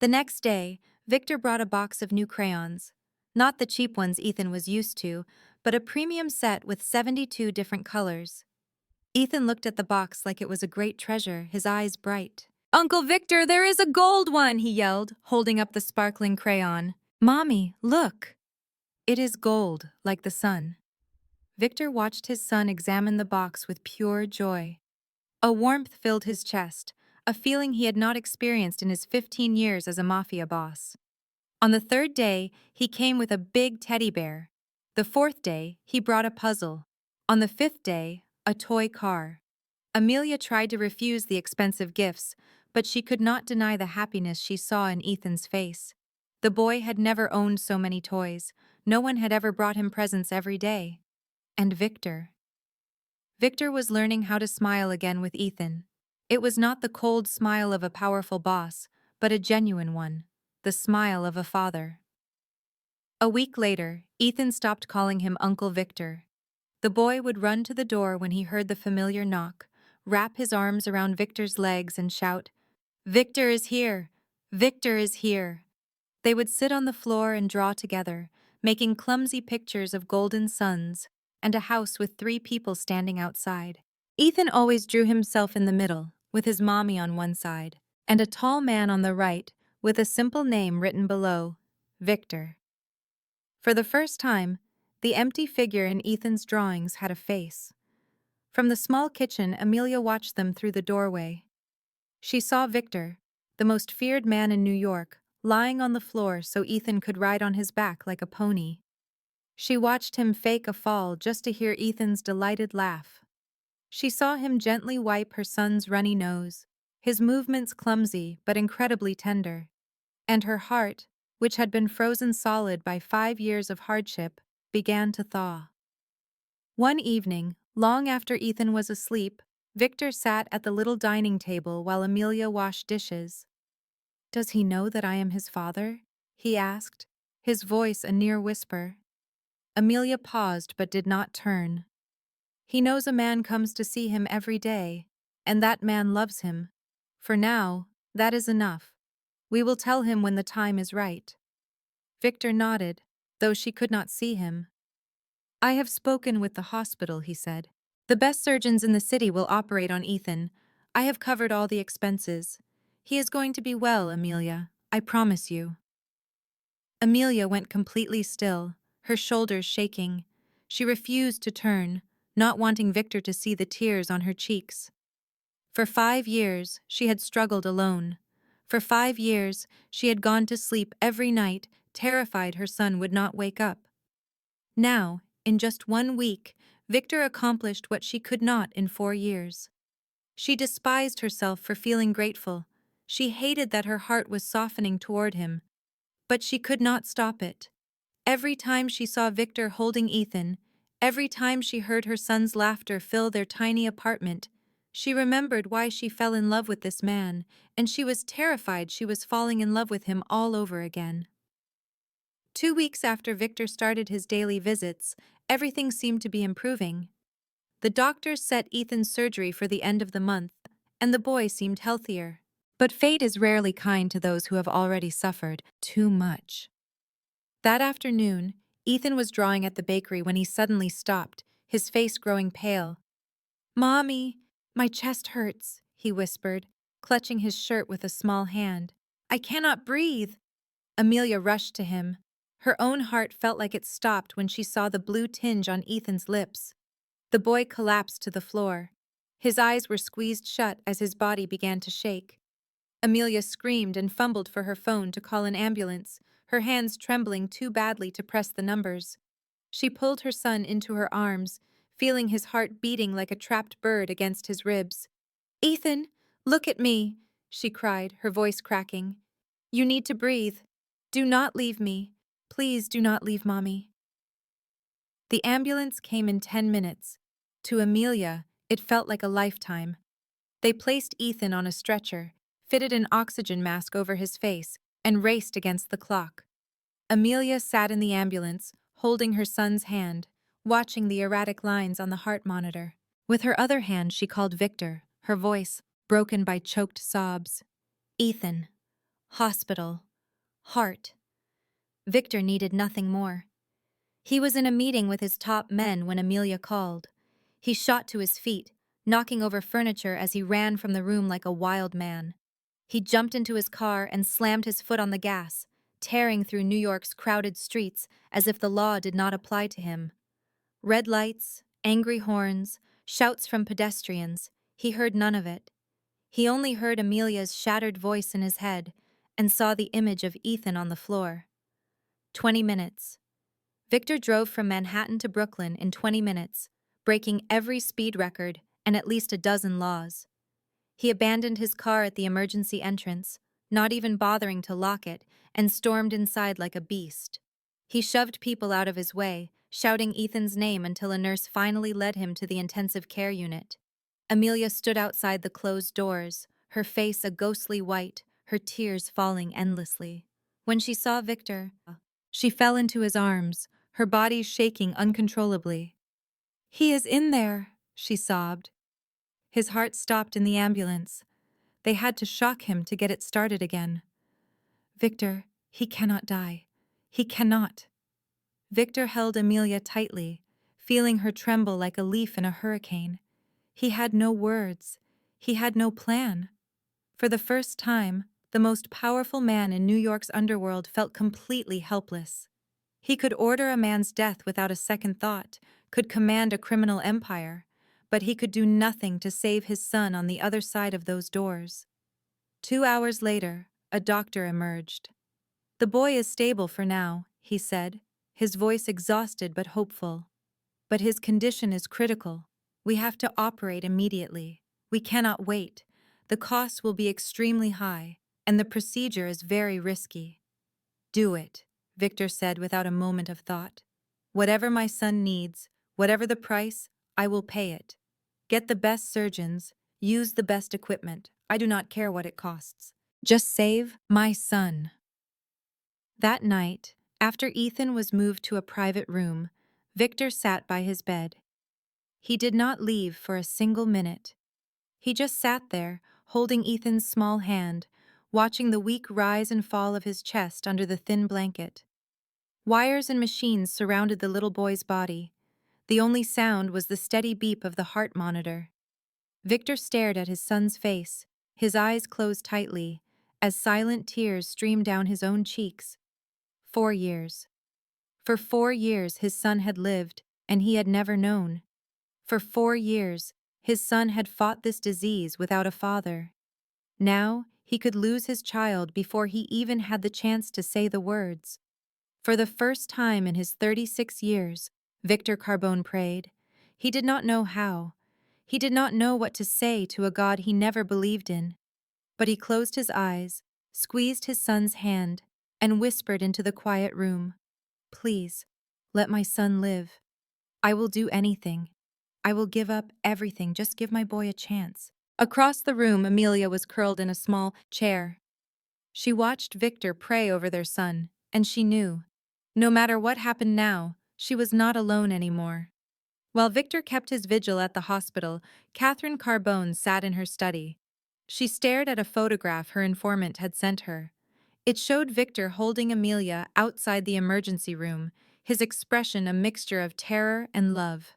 A: The next day, Victor brought a box of new crayons. Not the cheap ones Ethan was used to, but a premium set with 72 different colors. Ethan looked at the box like it was a great treasure, his eyes bright. "Uncle Victor, there is a gold one!" he yelled, holding up the sparkling crayon. "Mommy, look!" "It is gold, like the sun." Victor watched his son examine the box with pure joy. A warmth filled his chest, a feeling he had not experienced in his 15 years as a Mafia boss. On the third day, he came with a big teddy bear. The fourth day, he brought a puzzle. On the fifth day, a toy car. Amelia tried to refuse the expensive gifts, but she could not deny the happiness she saw in Ethan's face. The boy had never owned so many toys. No one had ever brought him presents every day. And Victor. Victor was learning how to smile again with Ethan. It was not the cold smile of a powerful boss, but a genuine one, the smile of a father. A week later, Ethan stopped calling him Uncle Victor. The boy would run to the door when he heard the familiar knock, wrap his arms around Victor's legs and shout, "Victor is here! Victor is here!" They would sit on the floor and draw together, making clumsy pictures of golden suns and a house with 3 people standing outside. Ethan always drew himself in the middle, with his mommy on one side, and a tall man on the right, with a simple name written below, Victor. For the first time, the empty figure in Ethan's drawings had a face. From the small kitchen, Amelia watched them through the doorway. She saw Victor, the most feared man in New York, lying on the floor so Ethan could ride on his back like a pony. She watched him fake a fall just to hear Ethan's delighted laugh. She saw him gently wipe her son's runny nose, his movements clumsy but incredibly tender. And her heart, which had been frozen solid by 5 years of hardship, began to thaw. One evening, long after Ethan was asleep, Victor sat at the little dining table while Amelia washed dishes. "Does he know that I am his father?" he asked, his voice a near whisper. Amelia paused but did not turn. "He knows a man comes to see him every day, and that man loves him. For now, that is enough. We will tell him when the time is right." Victor nodded, though she could not see him. "I have spoken with the hospital," he said. "The best surgeons in the city will operate on Ethan. I have covered all the expenses. He is going to be well, Amelia. I promise you." Amelia went completely still, her shoulders shaking. She refused to turn, not wanting Victor to see the tears on her cheeks. For 5 years, she had struggled alone. For 5 years, she had gone to sleep every night, terrified her son would not wake up. Now, in just 1 week, Victor accomplished what she could not in 4 years. She despised herself for feeling grateful. She hated that her heart was softening toward him. But she could not stop it. Every time she saw Victor holding Ethan, every time she heard her son's laughter fill their tiny apartment, she remembered why she fell in love with this man, and she was terrified she was falling in love with him all over again. 2 weeks after Victor started his daily visits, everything seemed to be improving. The doctors set Ethan's surgery for the end of the month, and the boy seemed healthier. But fate is rarely kind to those who have already suffered too much. That afternoon, Ethan was drawing at the bakery when he suddenly stopped. his face growing pale. "Mommy, my chest hurts," he whispered, clutching his shirt with a small hand. "I cannot breathe." Amelia rushed to him. Her own heart felt like it stopped when she saw the blue tinge on Ethan's lips. The boy collapsed to the floor. His eyes were squeezed shut as his body began to shake. Amelia screamed and fumbled for her phone to call an ambulance, her hands trembling too badly to press the numbers. She pulled her son into her arms, feeling his heart beating like a trapped bird against his ribs. "Ethan, look at me," she cried, her voice cracking. "You need to breathe. Do not leave me. Please do not leave Mommy." The ambulance came in 10 minutes. To Amelia, it felt like a lifetime. They placed Ethan on a stretcher, fitted an oxygen mask over his face, and raced against the clock. Amelia sat in the ambulance, holding her son's hand, watching the erratic lines on the heart monitor. With her other hand, she called Victor, her voice broken by choked sobs. "Ethan. Hospital. Heart." Victor needed nothing more. He was in a meeting with his top men when Amelia called. He shot to his feet, knocking over furniture as he ran from the room like a wild man. He jumped into his car and slammed his foot on the gas, tearing through New York's crowded streets as if the law did not apply to him. Red lights, angry horns, shouts from pedestrians, he heard none of it. He only heard Amelia's shattered voice in his head and saw the image of Ethan on the floor. 20 minutes. Victor drove from Manhattan to Brooklyn in 20 minutes, breaking every speed record and at least a dozen laws. He abandoned his car at the emergency entrance, not even bothering to lock it, and stormed inside like a beast. He shoved people out of his way, shouting Ethan's name until a nurse finally led him to the intensive care unit. Amelia stood outside the closed doors, her face a ghostly white, her tears falling endlessly. When she saw Victor, she fell into his arms, her body shaking uncontrollably. "He is in there," she sobbed. His heart stopped in the ambulance. They had to shock him to get it started again. "Victor, he cannot die. He cannot." Victor held Amelia tightly, feeling her tremble like a leaf in a hurricane. He had no words. He had no plan. For the first time, the most powerful man in New York's underworld felt completely helpless. He could order a man's death without a second thought, could command a criminal empire, but he could do nothing to save his son on the other side of those doors. 2 hours later, a doctor emerged. "The boy is stable for now," he said, his voice exhausted but hopeful. "But his condition is critical. We have to operate immediately. We cannot wait. The cost will be extremely high, and the procedure is very risky." "Do it," Victor said without a moment of thought. "Whatever my son needs, whatever the price, I will pay it. Get the best surgeons, use the best equipment. I do not care what it costs. Just save my son." That night, after Ethan was moved to a private room, Victor sat by his bed. He did not leave for a single minute. He just sat there, holding Ethan's small hand, watching the weak rise and fall of his chest under the thin blanket. Wires and machines surrounded the little boy's body. The only sound was the steady beep of the heart monitor. Victor stared at his son's face, his eyes closed tightly, as silent tears streamed down his own cheeks. 4 years. For 4 years his son had lived, and he had never known. For 4 years, his son had fought this disease without a father. Now, he could lose his child before he even had the chance to say the words. For the first time in his 36 years, Victor Carbone prayed. He did not know how. He did not know what to say to a God he never believed in. But he closed his eyes, squeezed his son's hand, and whispered into the quiet room, "Please, let my son live. I will do anything. I will give up everything. Just give my boy a chance." Across the room, Amelia was curled in a small chair. She watched Victor pray over their son, and she knew, no matter what happened now, she was not alone anymore. While Victor kept his vigil at the hospital, Catherine Carbone sat in her study. She stared at a photograph her informant had sent her. It showed Victor holding Amelia outside the emergency room, his expression a mixture of terror and love.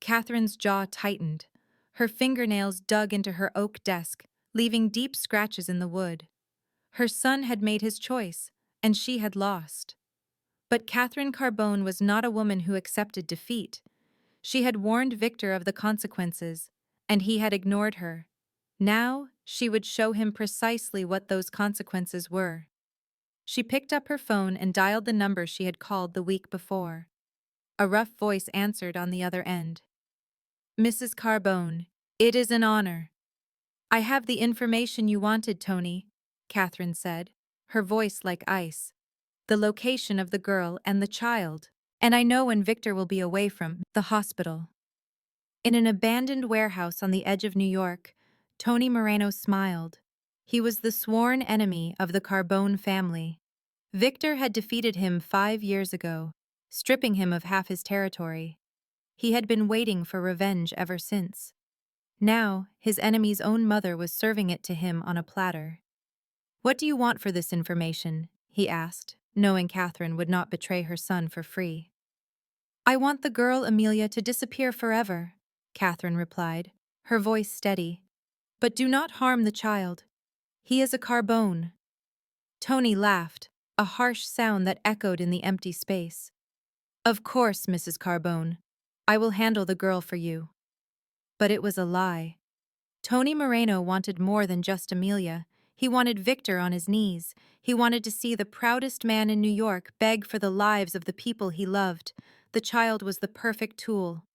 A: Catherine's jaw tightened. Her fingernails dug into her oak desk, leaving deep scratches in the wood. Her son had made his choice, and she had lost. But Catherine Carbone was not a woman who accepted defeat. She had warned Victor of the consequences, and he had ignored her. Now, she would show him precisely what those consequences were. She picked up her phone and dialed the number she had called the week before. A rough voice answered on the other end. "Mrs. Carbone, it is an honor." "I have the information you wanted, Tony," Catherine said, her voice like ice. "The location of the girl and the child. And I know when Victor will be away from the hospital." In an abandoned warehouse on the edge of New York, Tony Moreno smiled. He was the sworn enemy of the Carbone family. Victor had defeated him 5 years ago, stripping him of half his territory. He had been waiting for revenge ever since. Now, his enemy's own mother was serving it to him on a platter. "What do you want for this information?" he asked, knowing Catherine would not betray her son for free. "I want the girl Amelia to disappear forever," Catherine replied, her voice steady. "But do not harm the child. He is a Carbone." Tony laughed, a harsh sound that echoed in the empty space. "Of course, Mrs. Carbone. I will handle the girl for you." But it was a lie. Tony Moreno wanted more than just Amelia. He wanted Victor on his knees. He wanted to see the proudest man in New York beg for the lives of the people he loved. The child was the perfect tool.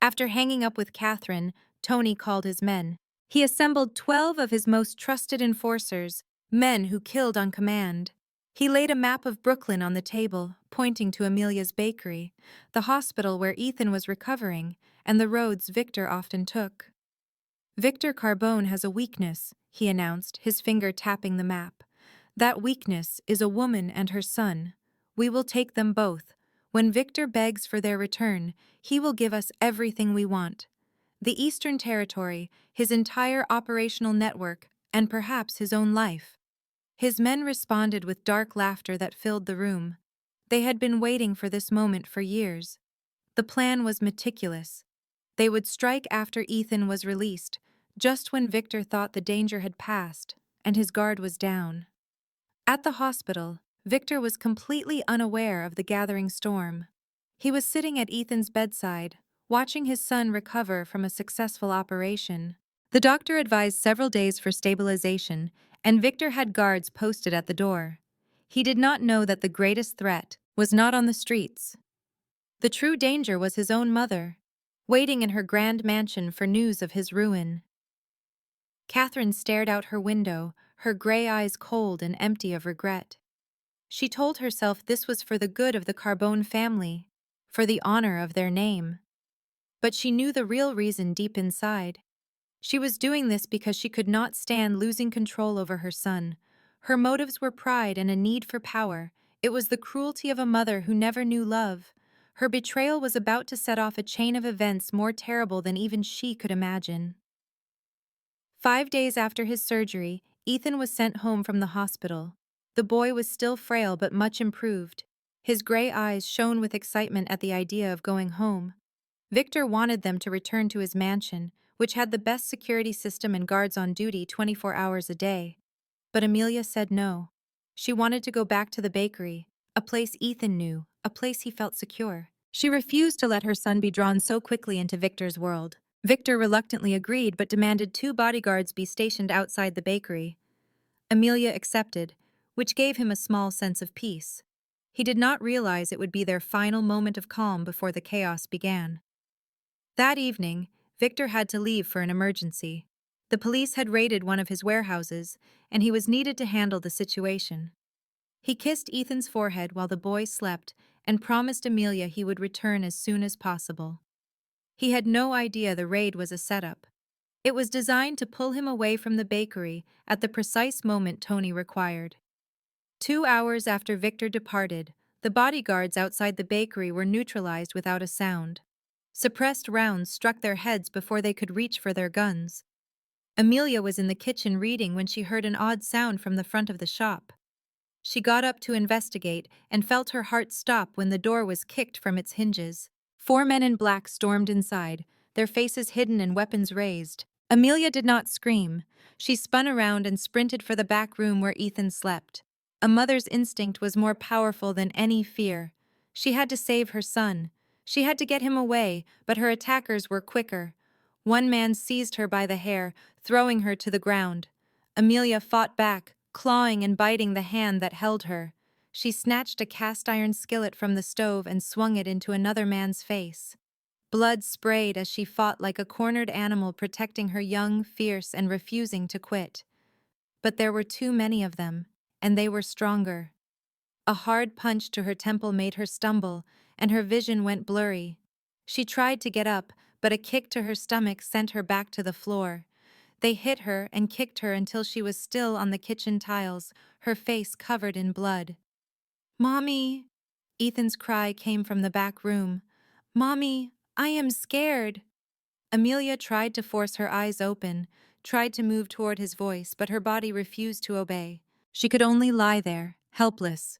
A: After hanging up with Catherine, Tony called his men. He assembled 12 of his most trusted enforcers, men who killed on command. He laid a map of Brooklyn on the table, pointing to Amelia's bakery, the hospital where Ethan was recovering, and the roads Victor often took. "Victor Carbone has a weakness," he announced, his finger tapping the map. "That weakness is a woman and her son. We will take them both. When Victor begs for their return, he will give us everything we want. The Eastern Territory, his entire operational network, and perhaps his own life." His men responded with dark laughter that filled the room. They had been waiting for this moment for years. The plan was meticulous. They would strike after Ethan was released, just when Victor thought the danger had passed, and his guard was down. At the hospital, Victor was completely unaware of the gathering storm. He was sitting at Ethan's bedside, watching his son recover from a successful operation. The doctor advised several days for stabilization, and Victor had guards posted at the door. He did not know that the greatest threat was not on the streets. The true danger was his own mother, waiting in her grand mansion for news of his ruin. Catherine stared out her window, her gray eyes cold and empty of regret. She told herself this was for the good of the Carbone family, for the honor of their name. But she knew the real reason deep inside. She was doing this because she could not stand losing control over her son. Her motives were pride and a need for power. It was the cruelty of a mother who never knew love. Her betrayal was about to set off a chain of events more terrible than even she could imagine. 5 days after his surgery, Ethan was sent home from the hospital. The boy was still frail but much improved. His gray eyes shone with excitement at the idea of going home. Victor wanted them to return to his mansion, which had the best security system and guards on duty 24 hours a day. But Amelia said no. She wanted to go back to the bakery, a place Ethan knew, a place he felt secure. She refused to let her son be drawn so quickly into Victor's world. Victor reluctantly agreed but demanded 2 bodyguards be stationed outside the bakery. Amelia accepted, which gave him a small sense of peace. He did not realize it would be their final moment of calm before the chaos began. That evening, Victor had to leave for an emergency. The police had raided one of his warehouses, and he was needed to handle the situation. He kissed Ethan's forehead while the boy slept and promised Amelia he would return as soon as possible. He had no idea the raid was a setup. It was designed to pull him away from the bakery at the precise moment Tony required. 2 hours after Victor departed, the bodyguards outside the bakery were neutralized without a sound. Suppressed rounds struck their heads before they could reach for their guns. Amelia was in the kitchen reading when she heard an odd sound from the front of the shop. She got up to investigate and felt her heart stop when the door was kicked from its hinges. 4 men in black stormed inside, their faces hidden and weapons raised. Amelia did not scream. She spun around and sprinted for the back room where Ethan slept. A mother's instinct was more powerful than any fear. She had to save her son. She had to get him away, but her attackers were quicker. One man seized her by the hair, throwing her to the ground. Amelia fought back, clawing and biting the hand that held her. She snatched a cast-iron skillet from the stove and swung it into another man's face. Blood sprayed as she fought like a cornered animal, protecting her young, fierce, and refusing to quit. But there were too many of them, and they were stronger. A hard punch to her temple made her stumble, and her vision went blurry. She tried to get up, but a kick to her stomach sent her back to the floor. They hit her and kicked her until she was still on the kitchen tiles, her face covered in blood. "Mommy!" Ethan's cry came from the back room. "Mommy, I am scared." Amelia tried to force her eyes open, tried to move toward his voice, but her body refused to obey. She could only lie there, helpless.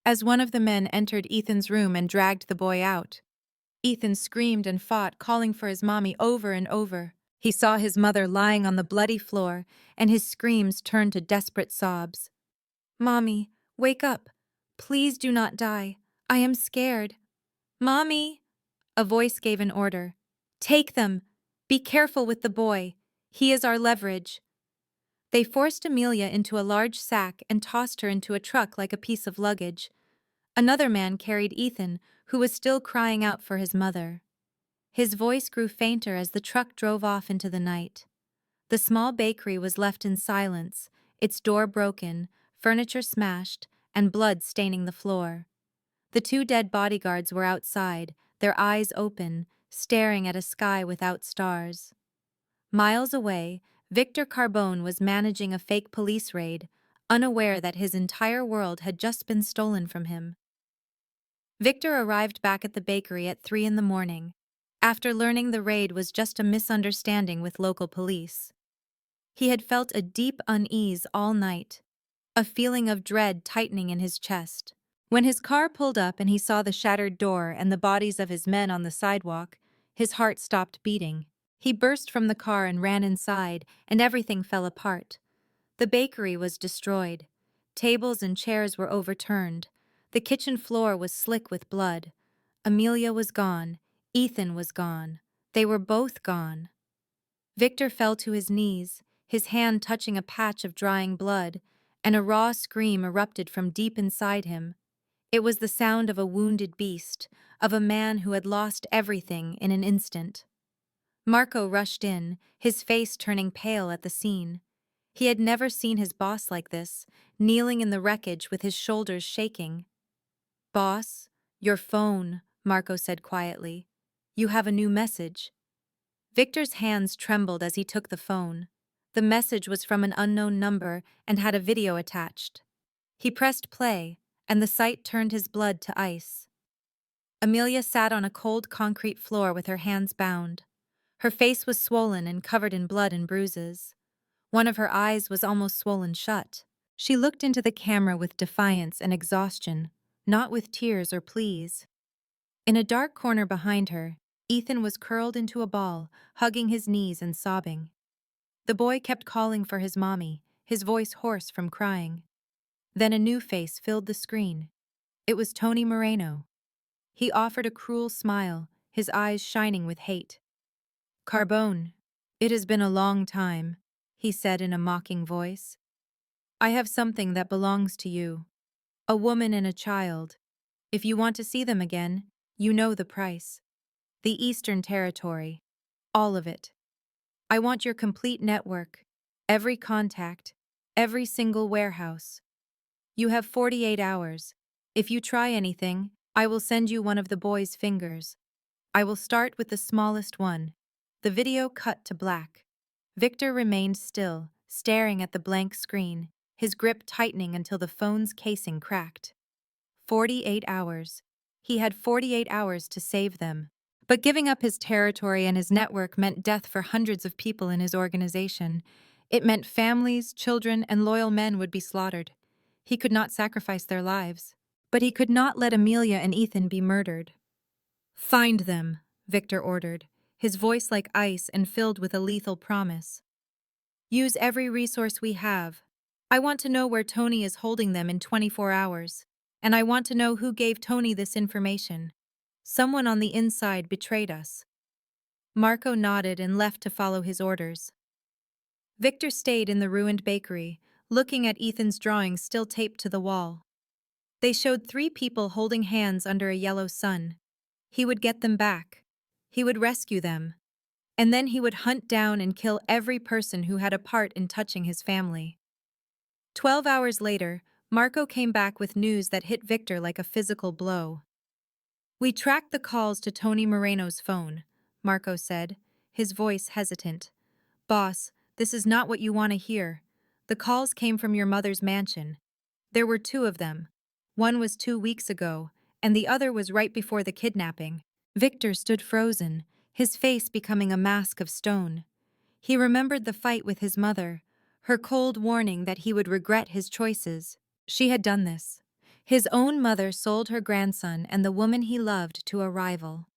A: As one of the men entered Ethan's room and dragged the boy out, Ethan screamed and fought, calling for his mommy over and over. He saw his mother lying on the bloody floor, and his screams turned to desperate sobs. "Mommy, wake up. Please do not die. I am scared." "Mommy!" A voice gave an order. "Take them. Be careful with the boy. He is our leverage." They forced Amelia into a large sack and tossed her into a truck like a piece of luggage. Another man carried Ethan, who was still crying out for his mother. His voice grew fainter as the truck drove off into the night. The small bakery was left in silence, its door broken, furniture smashed, and blood staining the floor. The two dead bodyguards were outside, their eyes open, staring at a sky without stars. Miles away, Victor Carbone was managing a fake police raid, unaware that his entire world had just been stolen from him. Victor arrived back at the bakery at 3 in the morning, after learning the raid was just a misunderstanding with local police. He had felt a deep unease all night, a feeling of dread tightening in his chest. When his car pulled up and he saw the shattered door and the bodies of his men on the sidewalk, his heart stopped beating. He burst from the car and ran inside, and everything fell apart. The bakery was destroyed. Tables and chairs were overturned. The kitchen floor was slick with blood. Amelia was gone. Ethan was gone. They were both gone. Victor fell to his knees, his hand touching a patch of drying blood, and a raw scream erupted from deep inside him. It was the sound of a wounded beast, of a man who had lost everything in an instant. Marco rushed in, his face turning pale at the scene. He had never seen his boss like this, kneeling in the wreckage with his shoulders shaking. "Boss, your phone," Marco said quietly. "You have a new message." Victor's hands trembled as he took the phone. The message was from an unknown number and had a video attached. He pressed play, and the sight turned his blood to ice. Amelia sat on a cold concrete floor with her hands bound. Her face was swollen and covered in blood and bruises. One of her eyes was almost swollen shut. She looked into the camera with defiance and exhaustion, not with tears or pleas. In a dark corner behind her, Ethan was curled into a ball, hugging his knees and sobbing. The boy kept calling for his mommy, his voice hoarse from crying. Then a new face filled the screen. It was Tony Moreno. He offered a cruel smile, his eyes shining with hate. "Carbone, it has been a long time," he said in a mocking voice. "I have something that belongs to you, a woman and a child. If you want to see them again, you know the price. The Eastern Territory, all of it. I want your complete network, every contact, every single warehouse. You have 48 hours. If you try anything, I will send you one of the boy's fingers. I will start with the smallest one." The video cut to black. Victor remained still, staring at the blank screen, his grip tightening until the phone's casing cracked. 48 hours. He had 48 hours to save them. But giving up his territory and his network meant death for hundreds of people in his organization. It meant families, children, and loyal men would be slaughtered. He could not sacrifice their lives. But he could not let Amelia and Ethan be murdered. Find them, Victor ordered, his voice like ice and filled with a lethal promise. Use every resource we have. I want to know where Tony is holding them in 24 hours. And I want to know who gave Tony this information. Someone on the inside betrayed us. Marco nodded and left to follow his orders. Victor stayed in the ruined bakery, looking at Ethan's drawings still taped to the wall. They showed 3 people holding hands under a yellow sun. He would get them back. He would rescue them. And then he would hunt down and kill every person who had a part in touching his family. 12 hours later, Marco came back with news that hit Victor like a physical blow. We tracked the calls to Tony Moreno's phone, Marco said, his voice hesitant. Boss, this is not what you want to hear. The calls came from your mother's mansion. There were 2 of them. One was 2 weeks ago, and the other was right before the kidnapping. Victor stood frozen, his face becoming a mask of stone. He remembered the fight with his mother, her cold warning that he would regret his choices. She had done this. His own mother sold her grandson and the woman he loved to a rival.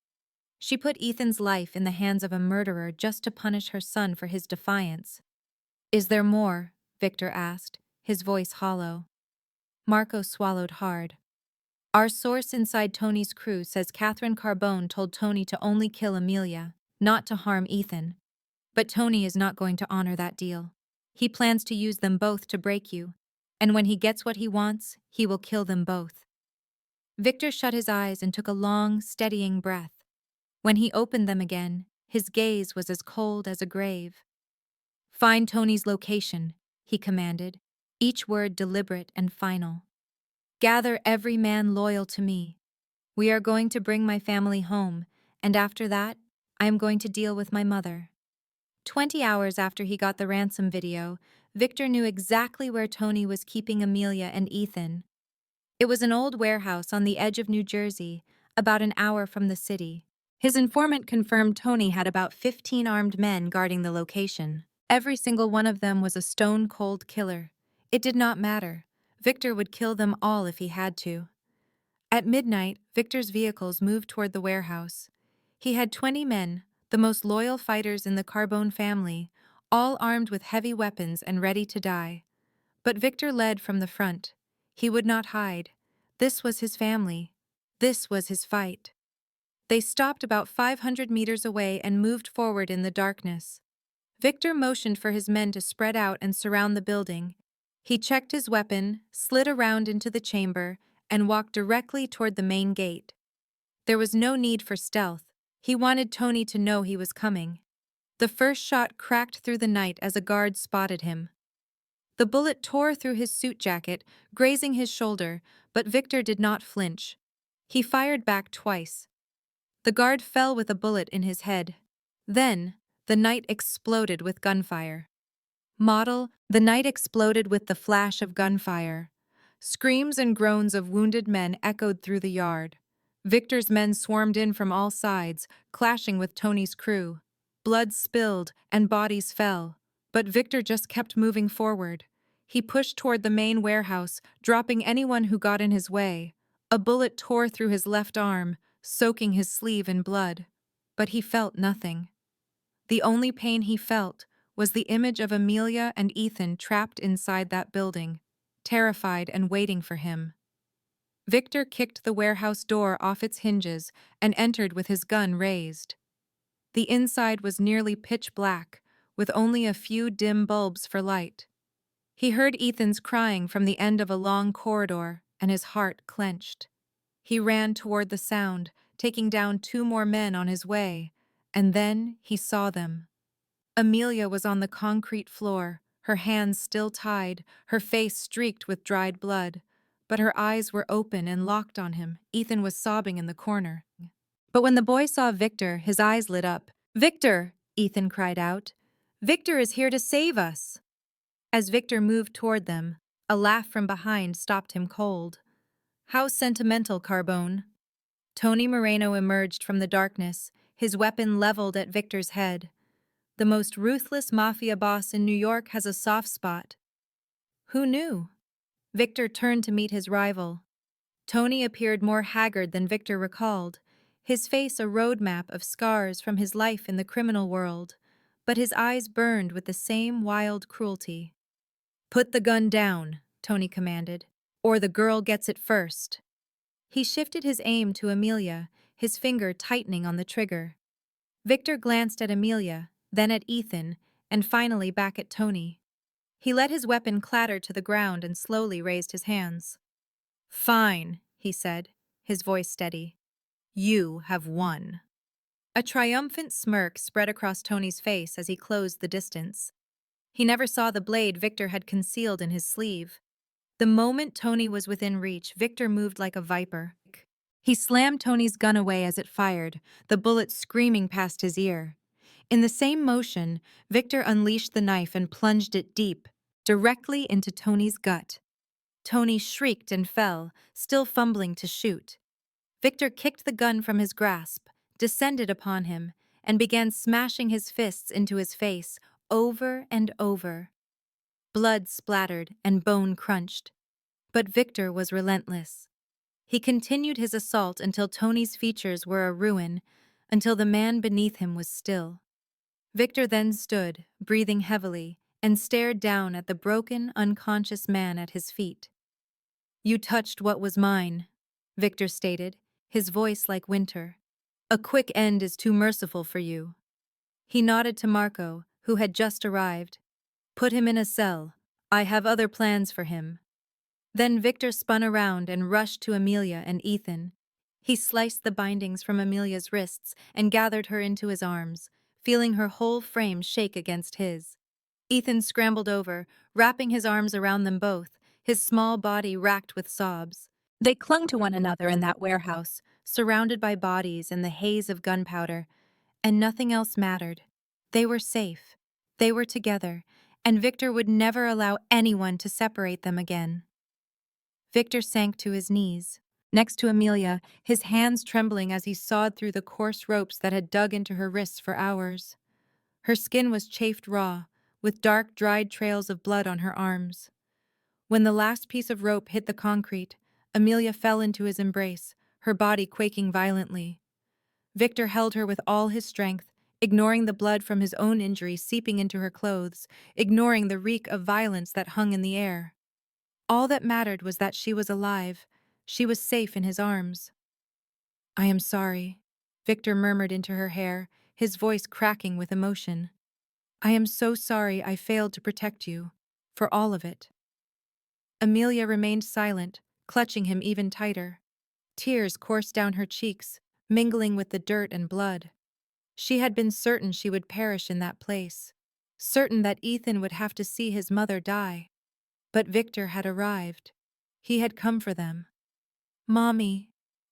A: She put Ethan's life in the hands of a murderer just to punish her son for his defiance. Is there more? Victor asked, his voice hollow. Marco swallowed hard. Our source inside Tony's crew says Catherine Carbone told Tony to only kill Amelia, not to harm Ethan. But Tony is not going to honor that deal. He plans to use them both to break you, and when he gets what he wants, he will kill them both. Victor shut his eyes and took a long, steadying breath. When he opened them again, his gaze was as cold as a grave. Find Tony's location, he commanded, each word deliberate and final. Gather every man loyal to me. We are going to bring my family home, and after that, I am going to deal with my mother. 20 hours after he got the ransom video, Victor knew exactly where Tony was keeping Amelia and Ethan. It was an old warehouse on the edge of New Jersey, about an hour from the city. His informant confirmed Tony had about 15 armed men guarding the location. Every single one of them was a stone-cold killer. It did not matter. Victor would kill them all if he had to. At midnight, Victor's vehicles moved toward the warehouse. He had 20 men, the most loyal fighters in the Carbone family, all armed with heavy weapons and ready to die. But Victor led from the front. He would not hide. This was his family. This was his fight. They stopped about 500 meters away and moved forward in the darkness. Victor motioned for his men to spread out and surround the building. He checked his weapon, slid around into the chamber, and walked directly toward the main gate. There was no need for stealth. He wanted Tony to know he was coming. The first shot cracked through the night as a guard spotted him. The bullet tore through his suit jacket, grazing his shoulder, but Victor did not flinch. He fired back twice. The guard fell with a bullet in his head. Then, the night exploded with gunfire. The night exploded with the flash of gunfire. Screams and groans of wounded men echoed through the yard. Victor's men swarmed in from all sides, clashing with Tony's crew. Blood spilled and bodies fell, but Victor just kept moving forward. He pushed toward the main warehouse, dropping anyone who got in his way. A bullet tore through his left arm, soaking his sleeve in blood. But he felt nothing. The only pain he felt was the image of Amelia and Ethan trapped inside that building, terrified and waiting for him. Victor kicked the warehouse door off its hinges and entered with his gun raised. The inside was nearly pitch black, with only a few dim bulbs for light. He heard Ethan's crying from the end of a long corridor, and his heart clenched. He ran toward the sound, taking down 2 more men on his way, and then he saw them. Amelia was on the concrete floor, her hands still tied, her face streaked with dried blood. But her eyes were open and locked on him. Ethan was sobbing in the corner. But when the boy saw Victor, his eyes lit up. "Victor!" Ethan cried out. "Victor is here to save us!" As Victor moved toward them, a laugh from behind stopped him cold. "How sentimental, Carbone." Tony Moreno emerged from the darkness, his weapon leveled at Victor's head. The most ruthless mafia boss in New York has a soft spot. Who knew? Victor turned to meet his rival. Tony appeared more haggard than Victor recalled. his face a roadmap of scars from his life in the criminal world, but his eyes burned with the same wild cruelty. "Put the gun down," Tony commanded, "or the girl gets it first." He shifted his aim to Amelia, his finger tightening on the trigger. Victor glanced at Amelia, then at Ethan, and finally back at Tony. He let his weapon clatter to the ground and slowly raised his hands. "Fine," he said, his voice steady. "You have won." A triumphant smirk spread across Tony's face as he closed the distance. He never saw the blade Victor had concealed in his sleeve. The moment Tony was within reach, Victor moved like a viper. He slammed Tony's gun away as it fired, the bullet screaming past his ear. In the same motion, Victor unleashed the knife and plunged it deep, directly into Tony's gut. Tony shrieked and fell, still fumbling to shoot. Victor kicked the gun from his grasp, descended upon him, and began smashing his fists into his face, over and over. Blood splattered and bone crunched. But Victor was relentless. He continued his assault until Tony's features were a ruin, until the man beneath him was still. Victor then stood, breathing heavily, and stared down at the broken, unconscious man at his feet. "You touched what was mine," Victor stated, his voice like winter. "A quick end is too merciful for you." He nodded to Marco, who had just arrived. "Put him in a cell. I have other plans for him." Then Victor spun around and rushed to Amelia and Ethan. He sliced the bindings from Amelia's wrists and gathered her into his arms, feeling her whole frame shake against his. Ethan scrambled over, wrapping his arms around them both, his small body racked with sobs. They clung to one another in that warehouse, surrounded by bodies and the haze of gunpowder, and nothing else mattered. They were safe. They were together, and Victor would never allow anyone to separate them again. Victor sank to his knees, next to Amelia, his hands trembling as he sawed through the coarse ropes that had dug into her wrists for hours. Her skin was chafed raw, with dark, dried trails of blood on her arms. When the last piece of rope hit the concrete, Amelia fell into his embrace, her body quaking violently. Victor held her with all his strength, ignoring the blood from his own injury seeping into her clothes, ignoring the reek of violence that hung in the air. All that mattered was that she was alive. She was safe in his arms. "I am sorry," Victor murmured into her hair, his voice cracking with emotion. "I am so sorry I failed to protect you. For all of it." Amelia remained silent, clutching him even tighter. Tears coursed down her cheeks, mingling with the dirt and blood. She had been certain she would perish in that place, certain that Ethan would have to see his mother die. But Victor had arrived. He had come for them. "Mommy."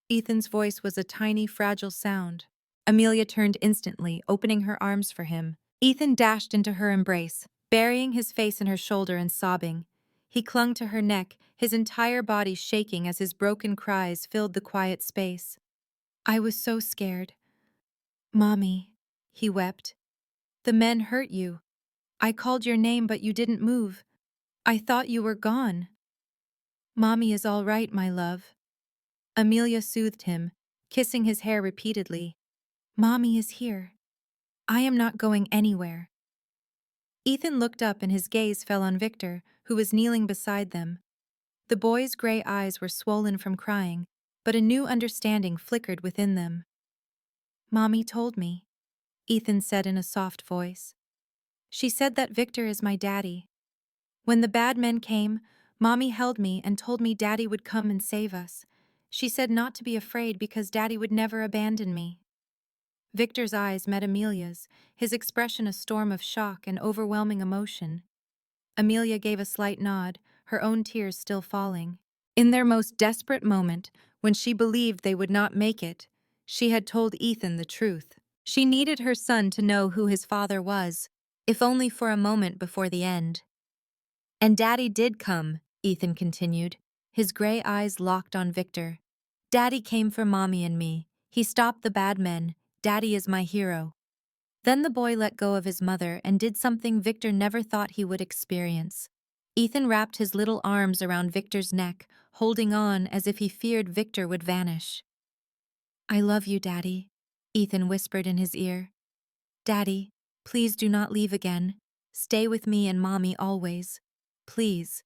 A: Ethan's voice was a tiny, fragile sound. Amelia turned instantly, opening her arms for him. Ethan dashed into her embrace, burying his face in her shoulder and sobbing. He clung to her neck, his entire body shaking as his broken cries filled the quiet space. "I was so scared." "Mommy," he wept. "The men hurt you. I called your name, but you didn't move. I thought you were gone." "Mommy is all right, my love." Amelia soothed him, kissing his hair repeatedly. "Mommy is here. I am not going anywhere." Ethan looked up and his gaze fell on Victor, who was kneeling beside them. The boy's gray eyes were swollen from crying, but a new understanding flickered within them. "Mommy told me," Ethan said in a soft voice. "She said that Victor is my daddy. When the bad men came, Mommy held me and told me Daddy would come and save us. She said not to be afraid because Daddy would never abandon me." Victor's eyes met Amelia's, his expression a storm of shock and overwhelming emotion. Amelia gave a slight nod, her own tears still falling. In their most desperate moment, when she believed they would not make it, she had told Ethan the truth. She needed her son to know who his father was, if only for a moment before the end. "And Daddy did come," Ethan continued, his gray eyes locked on Victor. "Daddy came for Mommy and me. He stopped the bad men. Daddy is my hero." Then the boy let go of his mother and did something Victor never thought he would experience. Ethan wrapped his little arms around Victor's neck, holding on as if he feared Victor would vanish. I love you, Daddy, Ethan whispered in his ear. Daddy, please do not leave again. Stay with me and Mommy always. Please.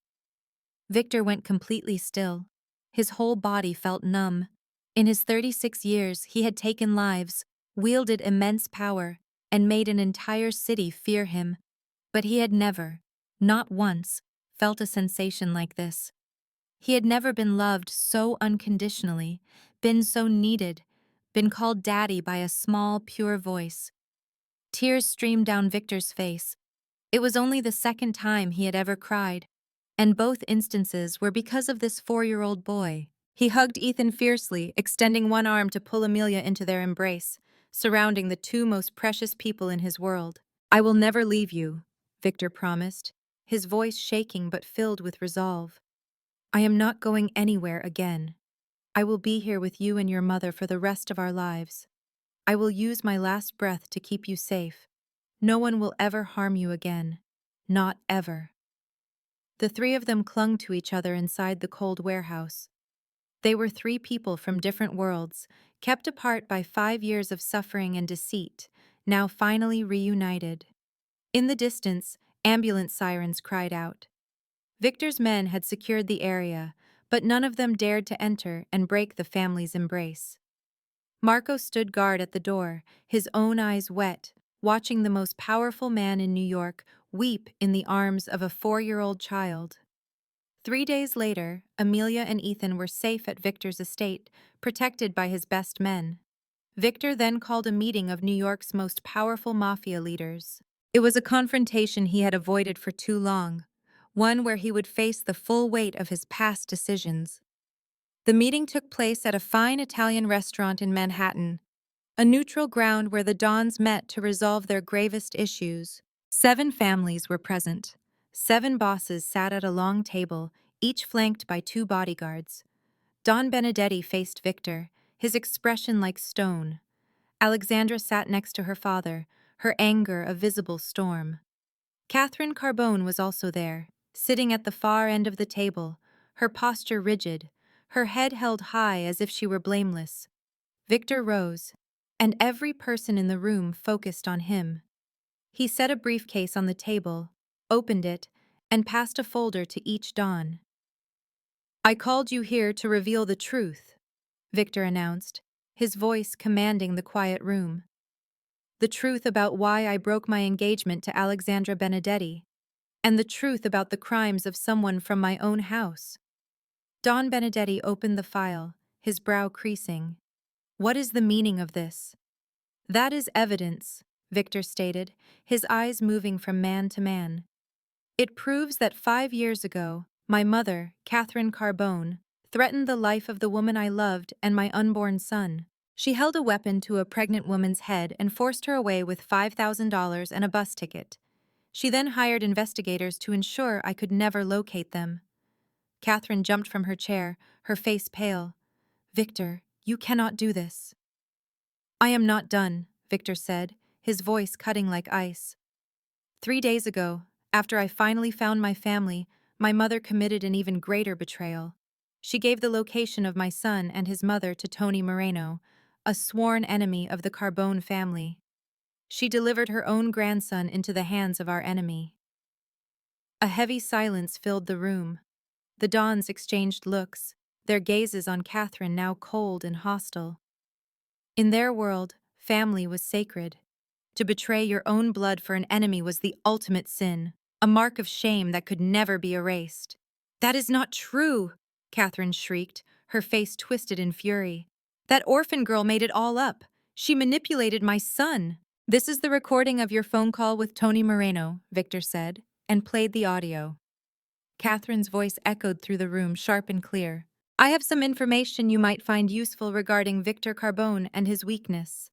A: Victor went completely still. His whole body felt numb. In his 36 years, he had taken lives, wielded immense power, and made an entire city fear him. But he had never, not once, felt a sensation like this. He had never been loved so unconditionally, been so needed, been called Daddy by a small, pure voice. Tears streamed down Victor's face. It was only the second time he had ever cried, and both instances were because of this 4-year-old boy. He hugged Ethan fiercely, extending one arm to pull Amelia into their embrace, surrounding the two most precious people in his world. I will never leave you, Victor promised, his voice shaking but filled with resolve. I am not going anywhere again. I will be here with you and your mother for the rest of our lives. I will use my last breath to keep you safe. No one will ever harm you again. Not ever. The three of them clung to each other inside the cold warehouse. They were three people from different worlds, kept apart by 5 years of suffering and deceit, now finally reunited. In the distance, ambulance sirens cried out. Victor's men had secured the area, but none of them dared to enter and break the family's embrace. Marco stood guard at the door, his own eyes wet, watching the most powerful man in New York weep in the arms of a 4-year-old child. 3 days later, Amelia and Ethan were safe at Victor's estate, protected by his best men. Victor then called a meeting of New York's most powerful mafia leaders. It was a confrontation he had avoided for too long, one where he would face the full weight of his past decisions. The meeting took place at a fine Italian restaurant in Manhattan, a neutral ground where the Dons met to resolve their gravest issues. 7 families were present. 7 bosses sat at a long table, each flanked by 2 bodyguards. Don Benedetti faced Victor, his expression like stone. Alexandra sat next to her father, her anger a visible storm. Catherine Carbone was also there, sitting at the far end of the table, her posture rigid, her head held high as if she were blameless. Victor rose, and every person in the room focused on him. He set a briefcase on the table, opened it, and passed a folder to each Don. I called you here to reveal the truth, Victor announced, his voice commanding the quiet room. The truth about why I broke my engagement to Alexandra Benedetti, and the truth about the crimes of someone from my own house. Don Benedetti opened the file, his brow creasing. What is the meaning of this? That is evidence, Victor stated, his eyes moving from man to man. It proves that 5 years ago, my mother, Catherine Carbone, threatened the life of the woman I loved and my unborn son. She held a weapon to a pregnant woman's head and forced her away with $5,000 and a bus ticket. She then hired investigators to ensure I could never locate them. Catherine jumped from her chair, her face pale. Victor, you cannot do this. I am not done, Victor said, his voice cutting like ice. 3 days ago, after I finally found my family, my mother committed an even greater betrayal. She gave the location of my son and his mother to Tony Moreno, a sworn enemy of the Carbone family. She delivered her own grandson into the hands of our enemy. A heavy silence filled the room. The Dons exchanged looks, their gazes on Catherine now cold and hostile. In their world, family was sacred. To betray your own blood for an enemy was the ultimate sin, a mark of shame that could never be erased. That is not true, Catherine shrieked, her face twisted in fury. That orphan girl made it all up. She manipulated my son. This is the recording of your phone call with Tony Moreno, Victor said, and played the audio. Catherine's voice echoed through the room, sharp and clear. I have some information you might find useful regarding Victor Carbone and his weakness.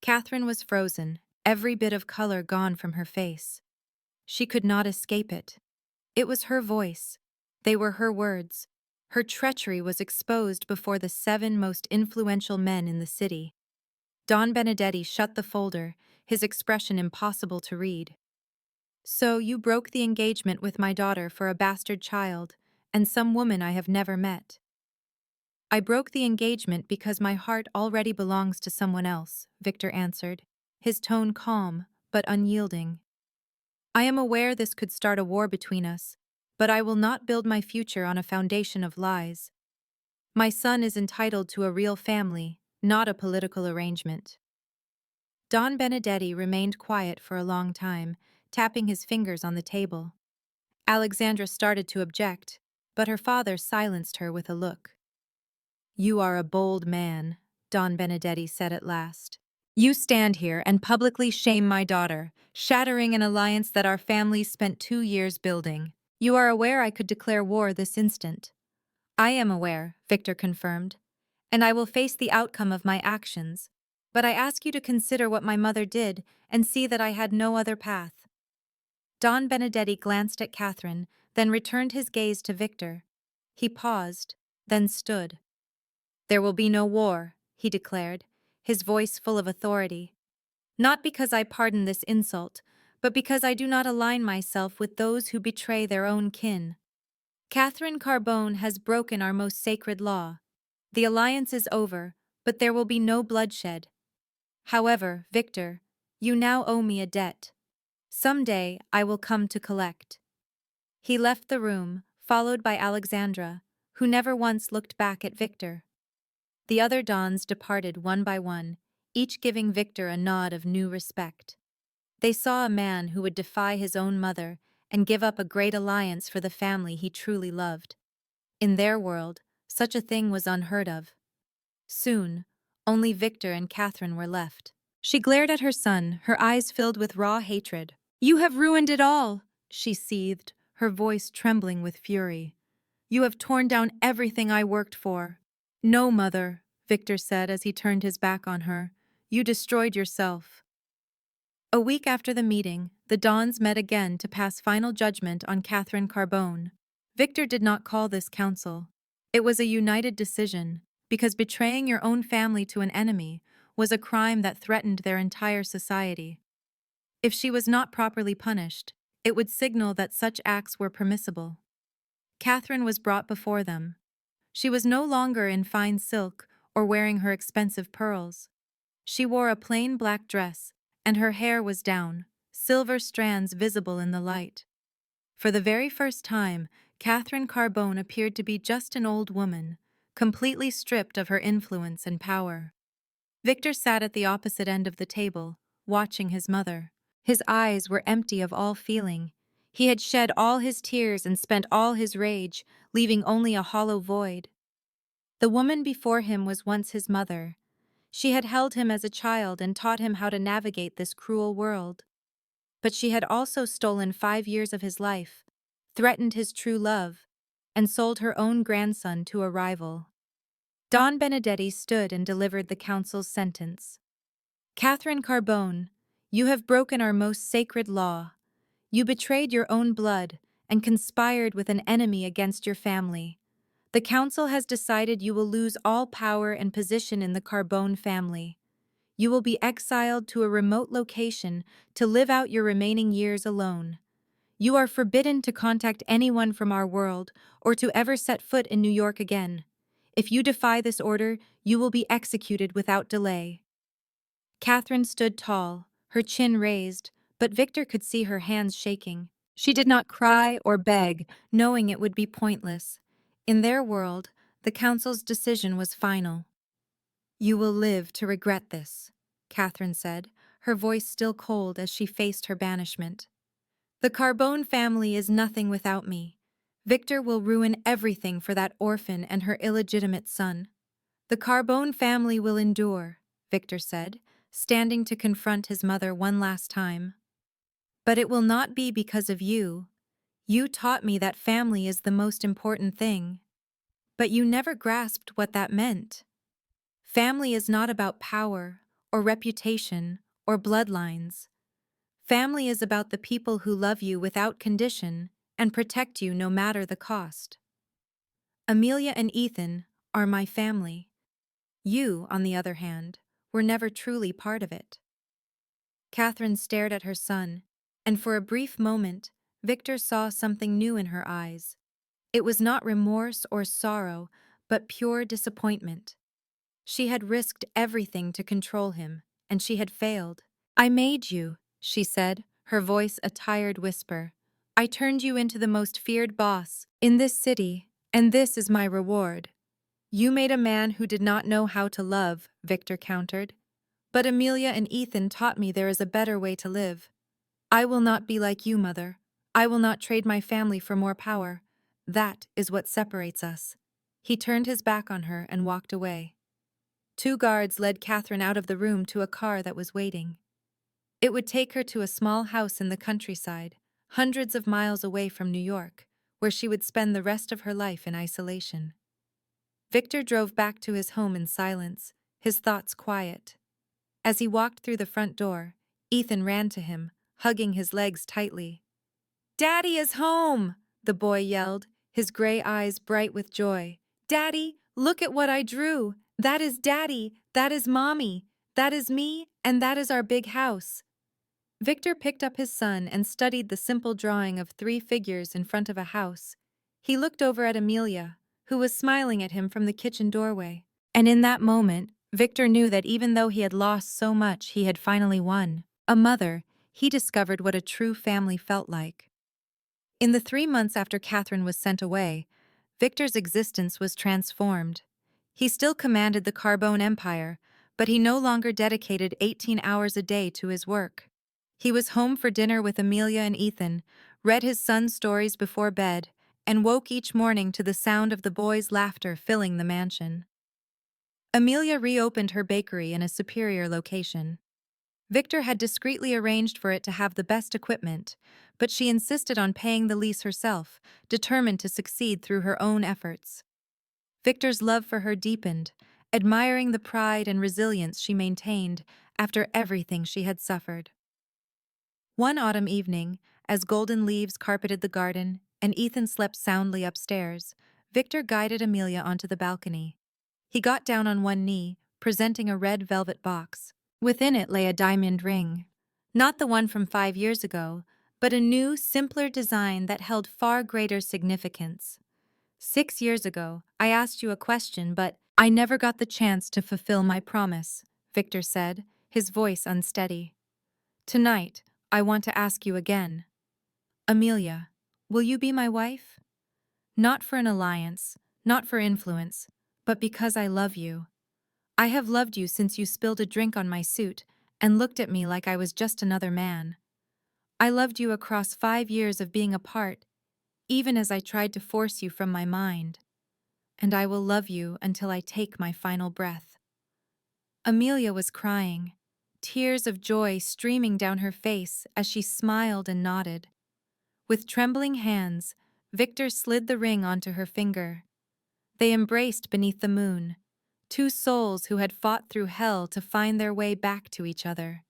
A: Catherine was frozen, every bit of color gone from her face. She could not escape it. It was her voice. They were her words. Her treachery was exposed before the 7 most influential men in the city. Don Benedetti shut the folder, his expression impossible to read. So you broke the engagement with my daughter for a bastard child, and some woman I have never met. I broke the engagement because my heart already belongs to someone else, Victor answered, his tone calm but unyielding. I am aware this could start a war between us, but I will not build my future on a foundation of lies. My son is entitled to a real family, not a political arrangement. Don Benedetti remained quiet for a long time, tapping his fingers on the table. Alexandra started to object, but her father silenced her with a look. You are a bold man, Don Benedetti said at last. You stand here and publicly shame my daughter, shattering an alliance that our families spent 2 years building. You are aware I could declare war this instant. I am aware, Victor confirmed, and I will face the outcome of my actions. But I ask you to consider what my mother did and see that I had no other path. Don Benedetti glanced at Catherine, then returned his gaze to Victor. He paused, then stood. There will be no war, he declared, his voice full of authority. Not because I pardon this insult, but because I do not align myself with those who betray their own kin. Catherine Carbone has broken our most sacred law. The alliance is over, but there will be no bloodshed. However, Victor, you now owe me a debt. Someday I will come to collect. He left the room, followed by Alexandra, who never once looked back at Victor. The other Dons departed one by one, each giving Victor a nod of new respect. They saw a man who would defy his own mother and give up a great alliance for the family he truly loved. In their world, such a thing was unheard of. Soon, only Victor and Catherine were left. She glared at her son, her eyes filled with raw hatred. You have ruined it all, she seethed, her voice trembling with fury. You have torn down everything I worked for. No, mother, Victor said as he turned his back on her. You destroyed yourself. A week after the meeting, the Dons met again to pass final judgment on Catherine Carbone. Victor did not call this council. It was a united decision, because betraying your own family to an enemy was a crime that threatened their entire society. If she was not properly punished, it would signal that such acts were permissible. Catherine was brought before them. She was no longer in fine silk or wearing her expensive pearls. She wore a plain black dress, and her hair was down, silver strands visible in the light. For the very first time, Catherine Carbone appeared to be just an old woman, completely stripped of her influence and power. Victor sat at the opposite end of the table, watching his mother. His eyes were empty of all feeling. He had shed all his tears and spent all his rage, leaving only a hollow void. The woman before him was once his mother. She had held him as a child and taught him how to navigate this cruel world. But she had also stolen 5 years of his life, threatened his true love, and sold her own grandson to a rival. Don Benedetti stood and delivered the council's sentence. Catherine Carbone, you have broken our most sacred law. You betrayed your own blood and conspired with an enemy against your family. The council has decided you will lose all power and position in the Carbone family. You will be exiled to a remote location to live out your remaining years alone. You are forbidden to contact anyone from our world or to ever set foot in New York again. If you defy this order, you will be executed without delay. Catherine stood tall, her chin raised, but Victor could see her hands shaking. She did not cry or beg, knowing it would be pointless. In their world, the council's decision was final. You will live to regret this, Catherine said, her voice still cold as she faced her banishment. The Carbone family is nothing without me. Victor will ruin everything for that orphan and her illegitimate son. The Carbone family will endure, Victor said, standing to confront his mother one last time. But it will not be because of you. You taught me that family is the most important thing. But you never grasped what that meant. Family is not about power, or reputation, or bloodlines. Family is about the people who love you without condition and protect you no matter the cost. Amelia and Ethan are my family. You, on the other hand, were never truly part of it. Catherine stared at her son, and for a brief moment, Victor saw something new in her eyes. It was not remorse or sorrow, but pure disappointment. She had risked everything to control him, and she had failed. "I made you," she said, her voice a tired whisper. "I turned you into the most feared boss in this city, and this is my reward." "You made a man who did not know how to love," Victor countered. "But Amelia and Ethan taught me there is a better way to live. I will not be like you, Mother. I will not trade my family for more power. That is what separates us." He turned his back on her and walked away. Two guards led Catherine out of the room to a car that was waiting. It would take her to a small house in the countryside, hundreds of miles away from New York, where she would spend the rest of her life in isolation. Victor drove back to his home in silence, his thoughts quiet. As he walked through the front door, Ethan ran to him, hugging his legs tightly. "Daddy is home!" the boy yelled, his gray eyes bright with joy. "Daddy, look at what I drew! That is Daddy, that is Mommy, that is me, and that is our big house." Victor picked up his son and studied the simple drawing of three figures in front of a house. He looked over at Amelia, who was smiling at him from the kitchen doorway. And in that moment, Victor knew that even though he had lost so much, he had finally won. A mother, he discovered what a true family felt like. In the 3 months after Catherine was sent away, Victor's existence was transformed. He still commanded the Carbone Empire, but he no longer dedicated 18 hours a day to his work. He was home for dinner with Amelia and Ethan, read his son's stories before bed, and woke each morning to the sound of the boys' laughter filling the mansion. Amelia reopened her bakery in a superior location. Victor had discreetly arranged for it to have the best equipment, but she insisted on paying the lease herself, determined to succeed through her own efforts. Victor's love for her deepened, admiring the pride and resilience she maintained after everything she had suffered. One autumn evening, as golden leaves carpeted the garden and Ethan slept soundly upstairs, Victor guided Amelia onto the balcony. He got down on one knee, presenting a red velvet box. Within it lay a diamond ring. Not the one from 5 years ago, but a new, simpler design that held far greater significance. "6 years ago, I asked you a question, but I never got the chance to fulfill my promise," Victor said, his voice unsteady. "Tonight, I want to ask you again. Amelia, will you be my wife? Not for an alliance, not for influence, but because I love you. I have loved you since you spilled a drink on my suit and looked at me like I was just another man. I loved you across 5 years of being apart, even as I tried to force you from my mind. And I will love you until I take my final breath." Amelia was crying, tears of joy streaming down her face as she smiled and nodded. With trembling hands, Victor slid the ring onto her finger. They embraced beneath the moon, two souls who had fought through hell to find their way back to each other.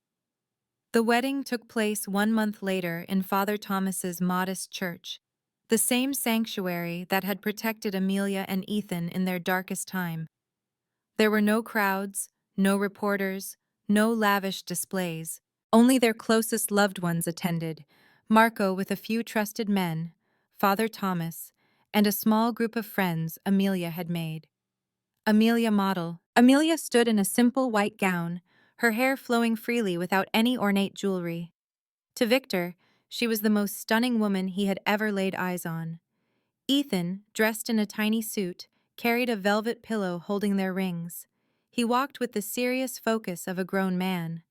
A: The wedding took place 1 month later in Father Thomas's modest church, the same sanctuary that had protected Amelia and Ethan in their darkest time. There were no crowds, no reporters, no lavish displays. Only their closest loved ones attended, Marco with a few trusted men, Father Thomas, and a small group of friends Amelia had made. Amelia model. Amelia stood in a simple white gown, her hair flowing freely without any ornate jewelry. To Victor, she was the most stunning woman he had ever laid eyes on. Ethan, dressed in a tiny suit, carried a velvet pillow holding their rings. He walked with the serious focus of a grown man.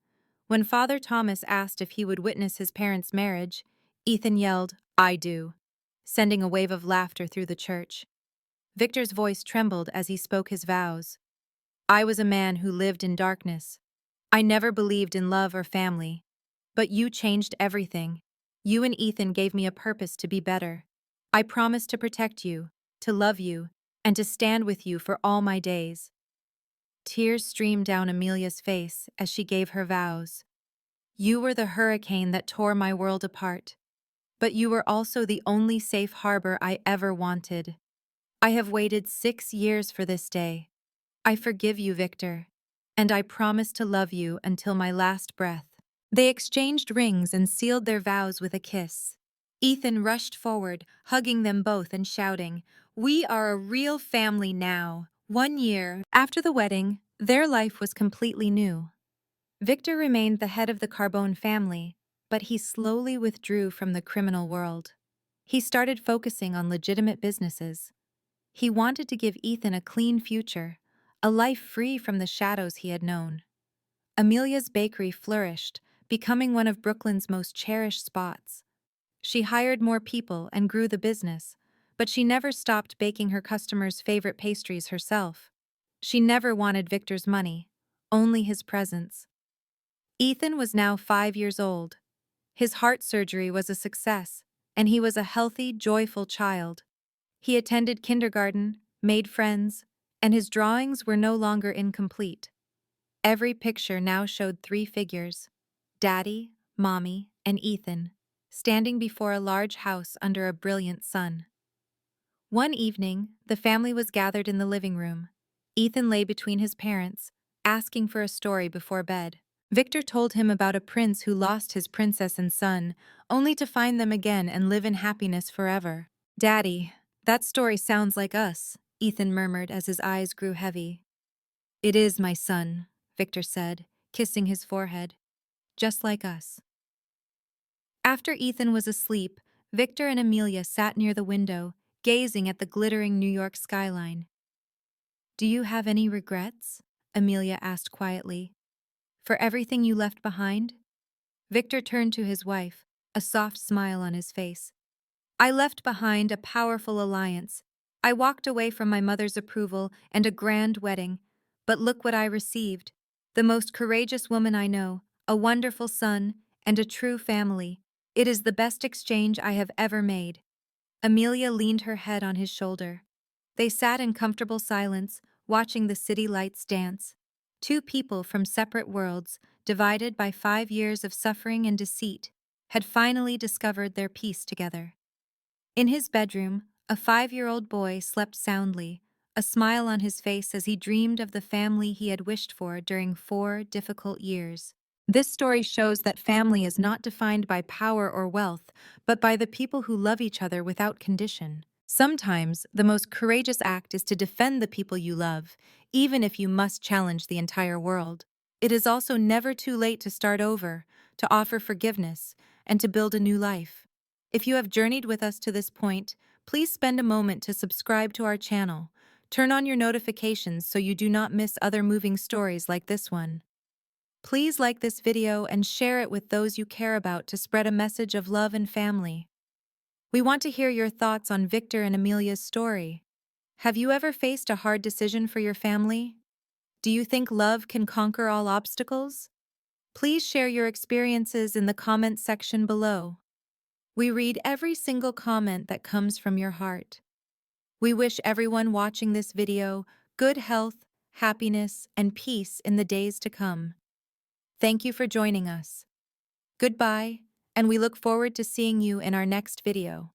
A: When Father Thomas asked if he would witness his parents' marriage, Ethan yelled, "I do," sending a wave of laughter through the church. Victor's voice trembled as he spoke his vows. "I was a man who lived in darkness. I never believed in love or family. But you changed everything. You and Ethan gave me a purpose to be better. I promise to protect you, to love you, and to stand with you for all my days." Tears streamed down Amelia's face as she gave her vows. "You were the hurricane that tore my world apart. But you were also the only safe harbor I ever wanted. I have waited 6 years for this day. I forgive you, Victor, and I promise to love you until my last breath." They exchanged rings and sealed their vows with a kiss. Ethan rushed forward, hugging them both and shouting, We are a real family now. 1 year after the wedding, their life was completely new. Victor remained the head of the Carbone family, but he slowly withdrew from the criminal world. He started focusing on legitimate businesses. He wanted to give Ethan a clean future, a life free from the shadows he had known. Amelia's bakery flourished, becoming one of Brooklyn's most cherished spots. She hired more people and grew the business, but she never stopped baking her customers' favorite pastries herself. She never wanted Victor's money, only his presence. Ethan was now 5 years old. His heart surgery was a success, and he was a healthy, joyful child. He attended kindergarten, made friends, and his drawings were no longer incomplete. Every picture now showed three figures: Daddy, Mommy, and Ethan, standing before a large house under a brilliant sun. One evening, the family was gathered in the living room. Ethan lay between his parents, asking for a story before bed. Victor told him about a prince who lost his princess and son, only to find them again and live in happiness forever. "Daddy, that story sounds like us," Ethan murmured as his eyes grew heavy. "It is, my son," Victor said, kissing his forehead. "Just like us." After Ethan was asleep, Victor and Amelia sat near the window, gazing at the glittering New York skyline. "Do you have any regrets?" Amelia asked quietly. "For everything you left behind?" Victor turned to his wife, a soft smile on his face. "I left behind a powerful alliance. I walked away from my mother's approval and a grand wedding. But look what I received: the most courageous woman I know, a wonderful son, and a true family. It is the best exchange I have ever made." Amelia leaned her head on his shoulder. They sat in comfortable silence, watching the city lights dance. Two people from separate worlds, divided by 5 years of suffering and deceit, had finally discovered their peace together. In his bedroom, a 5-year-old boy slept soundly, a smile on his face as he dreamed of the family he had wished for during 4 difficult years. This story shows that family is not defined by power or wealth, but by the people who love each other without condition. Sometimes, the most courageous act is to defend the people you love, even if you must challenge the entire world. It is also never too late to start over, to offer forgiveness, and to build a new life. If you have journeyed with us to this point, please spend a moment to subscribe to our channel. Turn on your notifications so you do not miss other moving stories like this one. Please like this video and share it with those you care about to spread a message of love and family. We want to hear your thoughts on Victor and Amelia's story. Have you ever faced a hard decision for your family? Do you think love can conquer all obstacles? Please share your experiences in the comments section below. We read every single comment that comes from your heart. We wish everyone watching this video good health, happiness, and peace in the days to come. Thank you for joining us. Goodbye, and we look forward to seeing you in our next video.